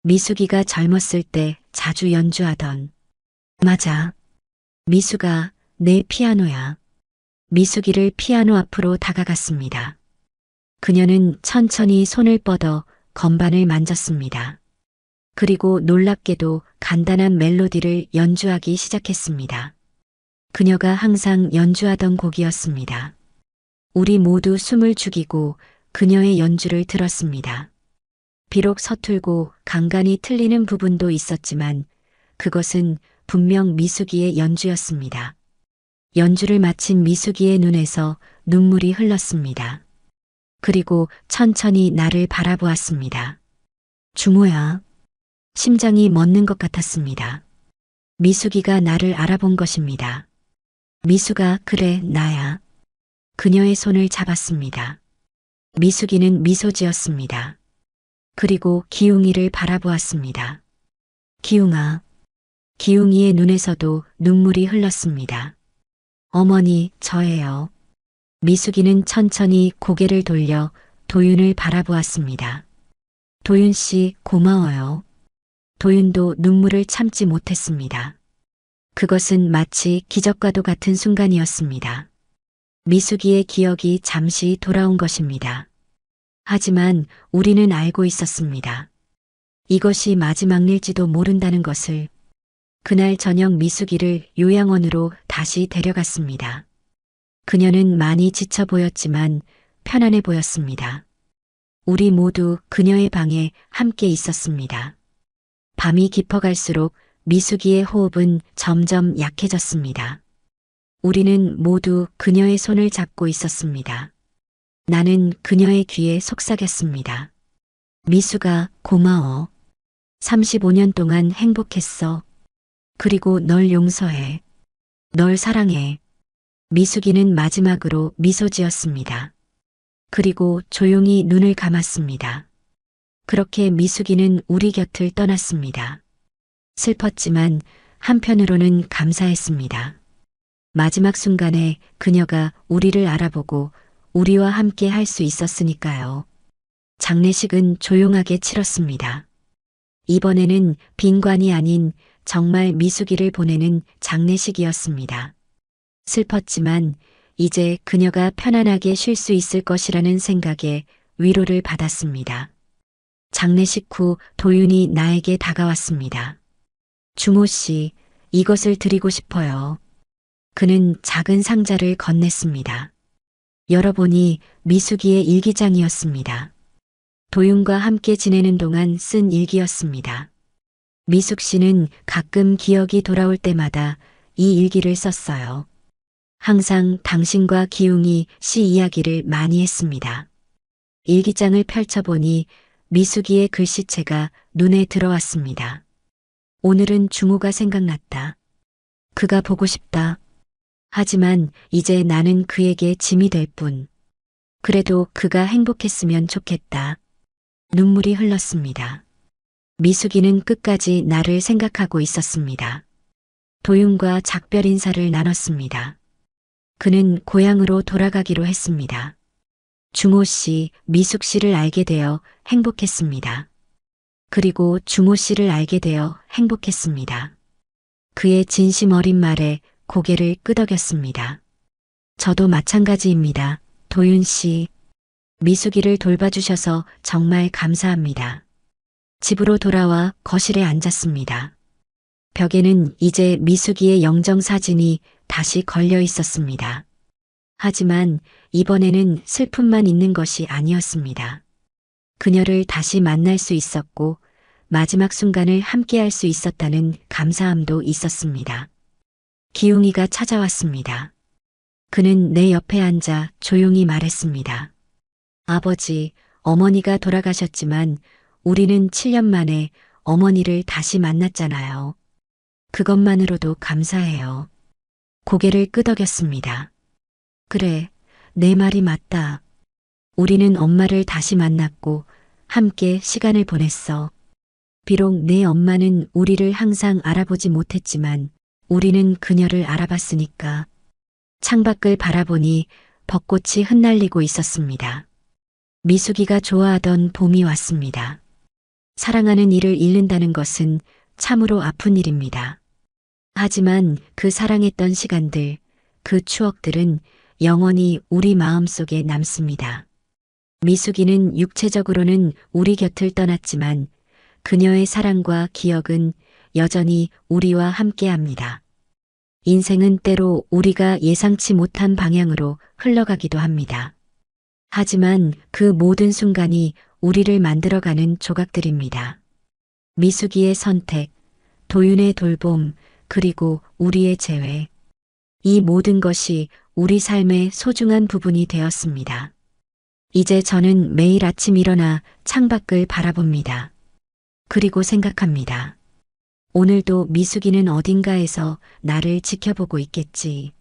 미숙이가 젊었을 때 자주 연주하던. 맞아. 미숙아, 내 피아노야. 미숙이를 피아노 앞으로 다가갔습니다. 그녀는 천천히 손을 뻗어 건반을 만졌습니다. 그리고 놀랍게도 간단한 멜로디를 연주하기 시작했습니다. 그녀가 항상 연주하던 곡이었습니다. 우리 모두 숨을 죽이고 그녀의 연주를 들었습니다. 비록 서툴고 간간히 틀리는 부분도 있었지만 그것은 분명 미숙이의 연주였습니다. 연주를 마친 미숙이의 눈에서 눈물이 흘렀습니다. 그리고 천천히 나를 바라보았습니다. 주모야. 심장이 멎는 것 같았습니다. 미숙이가 나를 알아본 것입니다. 미숙아, 그래, 나야. 그녀의 손을 잡았습니다. 미숙이는 미소 지었습니다. 그리고 기웅이를 바라보았습니다. 기웅아. 기웅이의 눈에서도 눈물이 흘렀습니다. 어머니, 저예요. 미숙이는 천천히 고개를 돌려 도윤을 바라보았습니다. 도윤 씨, 고마워요. 도윤도 눈물을 참지 못했습니다. 그것은 마치 기적과도 같은 순간이었습니다. 미숙이의 기억이 잠시 돌아온 것입니다. 하지만 우리는 알고 있었습니다. 이것이 마지막일지도 모른다는 것을. 그날 저녁 미숙이를 요양원으로 다시 데려갔습니다. 그녀는 많이 지쳐 보였지만 편안해 보였습니다. 우리 모두 그녀의 방에 함께 있었습니다. 밤이 깊어갈수록 미숙이의 호흡은 점점 약해졌습니다. 우리는 모두 그녀의 손을 잡고 있었습니다. 나는 그녀의 귀에 속삭였습니다. 미숙아, 고마워. 35년 동안 행복했어. 그리고 널 용서해. 널 사랑해. 미숙이는 마지막으로 미소 지었습니다. 그리고 조용히 눈을 감았습니다. 그렇게 미숙이는 우리 곁을 떠났습니다. 슬펐지만 한편으로는 감사했습니다. 마지막 순간에 그녀가 우리를 알아보고 우리와 함께 할 수 있었으니까요. 장례식은 조용하게 치렀습니다. 이번에는 빈관이 아닌 정말 미숙이를 보내는 장례식이었습니다. 슬펐지만 이제 그녀가 편안하게 쉴 수 있을 것이라는 생각에 위로를 받았습니다. 장례식 후 도윤이 나에게 다가왔습니다. 주모 씨, 이것을 드리고 싶어요. 그는 작은 상자를 건넸습니다. 열어보니 미숙이의 일기장이었습니다. 도윤과 함께 지내는 동안 쓴 일기였습니다. 미숙 씨는 가끔 기억이 돌아올 때마다 이 일기를 썼어요. 항상 당신과 기웅이 시 이야기를 많이 했습니다. 일기장을 펼쳐보니 미숙이의 글씨체가 눈에 들어왔습니다. 오늘은 중호가 생각났다. 그가 보고 싶다. 하지만 이제 나는 그에게 짐이 될 뿐. 그래도 그가 행복했으면 좋겠다. 눈물이 흘렀습니다. 미숙이는 끝까지 나를 생각하고 있었습니다. 도윤과 작별 인사를 나눴습니다. 그는 고향으로 돌아가기로 했습니다. 중호 씨, 미숙 씨를 알게 되어 행복했습니다. 그리고 중호 씨를 알게 되어 행복했습니다. 그의 진심 어린 말에 고개를 끄덕였습니다. 저도 마찬가지입니다. 도윤 씨. 미숙이를 돌봐주셔서 정말 감사합니다. 집으로 돌아와 거실에 앉았습니다. 벽에는 이제 미숙이의 영정 사진이 다시 걸려 있었습니다. 하지만 이번에는 슬픔만 있는 것이 아니었습니다. 그녀를 다시 만날 수 있었고 마지막 순간을 함께할 수 있었다는 감사함도 있었습니다. 기웅이가 찾아왔습니다. 그는 내 옆에 앉아 조용히 말했습니다. 아버지, 어머니가 돌아가셨지만 우리는 7년 만에 어머니를 다시 만났잖아요. 그것만으로도 감사해요. 고개를 끄덕였습니다. 그래, 내 말이 맞다. 우리는 엄마를 다시 만났고 함께 시간을 보냈어. 비록 내 엄마는 우리를 항상 알아보지 못했지만 우리는 그녀를 알아봤으니까. 창밖을 바라보니 벚꽃이 흩날리고 있었습니다. 미숙이가 좋아하던 봄이 왔습니다. 사랑하는 이를 잃는다는 것은 참으로 아픈 일입니다. 하지만 그 사랑했던 시간들, 그 추억들은 영원히 우리 마음속에 남습니다. 미숙이는 육체적으로는 우리 곁을 떠났지만 그녀의 사랑과 기억은 여전히 우리와 함께합니다. 인생은 때로 우리가 예상치 못한 방향으로 흘러가기도 합니다. 하지만 그 모든 순간이 우리를 만들어가는 조각들입니다. 미숙이의 선택, 도윤의 돌봄, 그리고 우리의 재회. 이 모든 것이 우리 삶의 소중한 부분이 되었습니다. 이제 저는 매일 아침 일어나 창밖을 바라봅니다. 그리고 생각합니다. 오늘도 미숙이는 어딘가에서 나를 지켜보고 있겠지.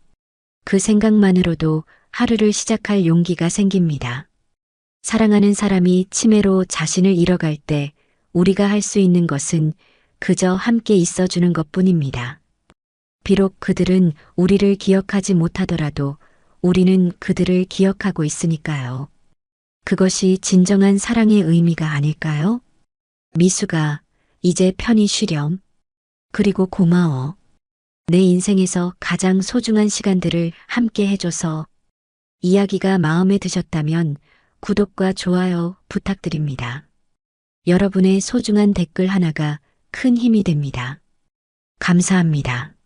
그 생각만으로도 하루를 시작할 용기가 생깁니다. 사랑하는 사람이 치매로 자신을 잃어갈 때 우리가 할 수 있는 것은 그저 함께 있어주는 것뿐입니다. 비록 그들은 우리를 기억하지 못하더라도 우리는 그들을 기억하고 있으니까요. 그것이 진정한 사랑의 의미가 아닐까요? 미숙아, 이제 편히 쉬렴. 그리고 고마워. 내 인생에서 가장 소중한 시간들을 함께 해줘서. 이야기가 마음에 드셨다면 구독과 좋아요 부탁드립니다. 여러분의 소중한 댓글 하나가 큰 힘이 됩니다. 감사합니다.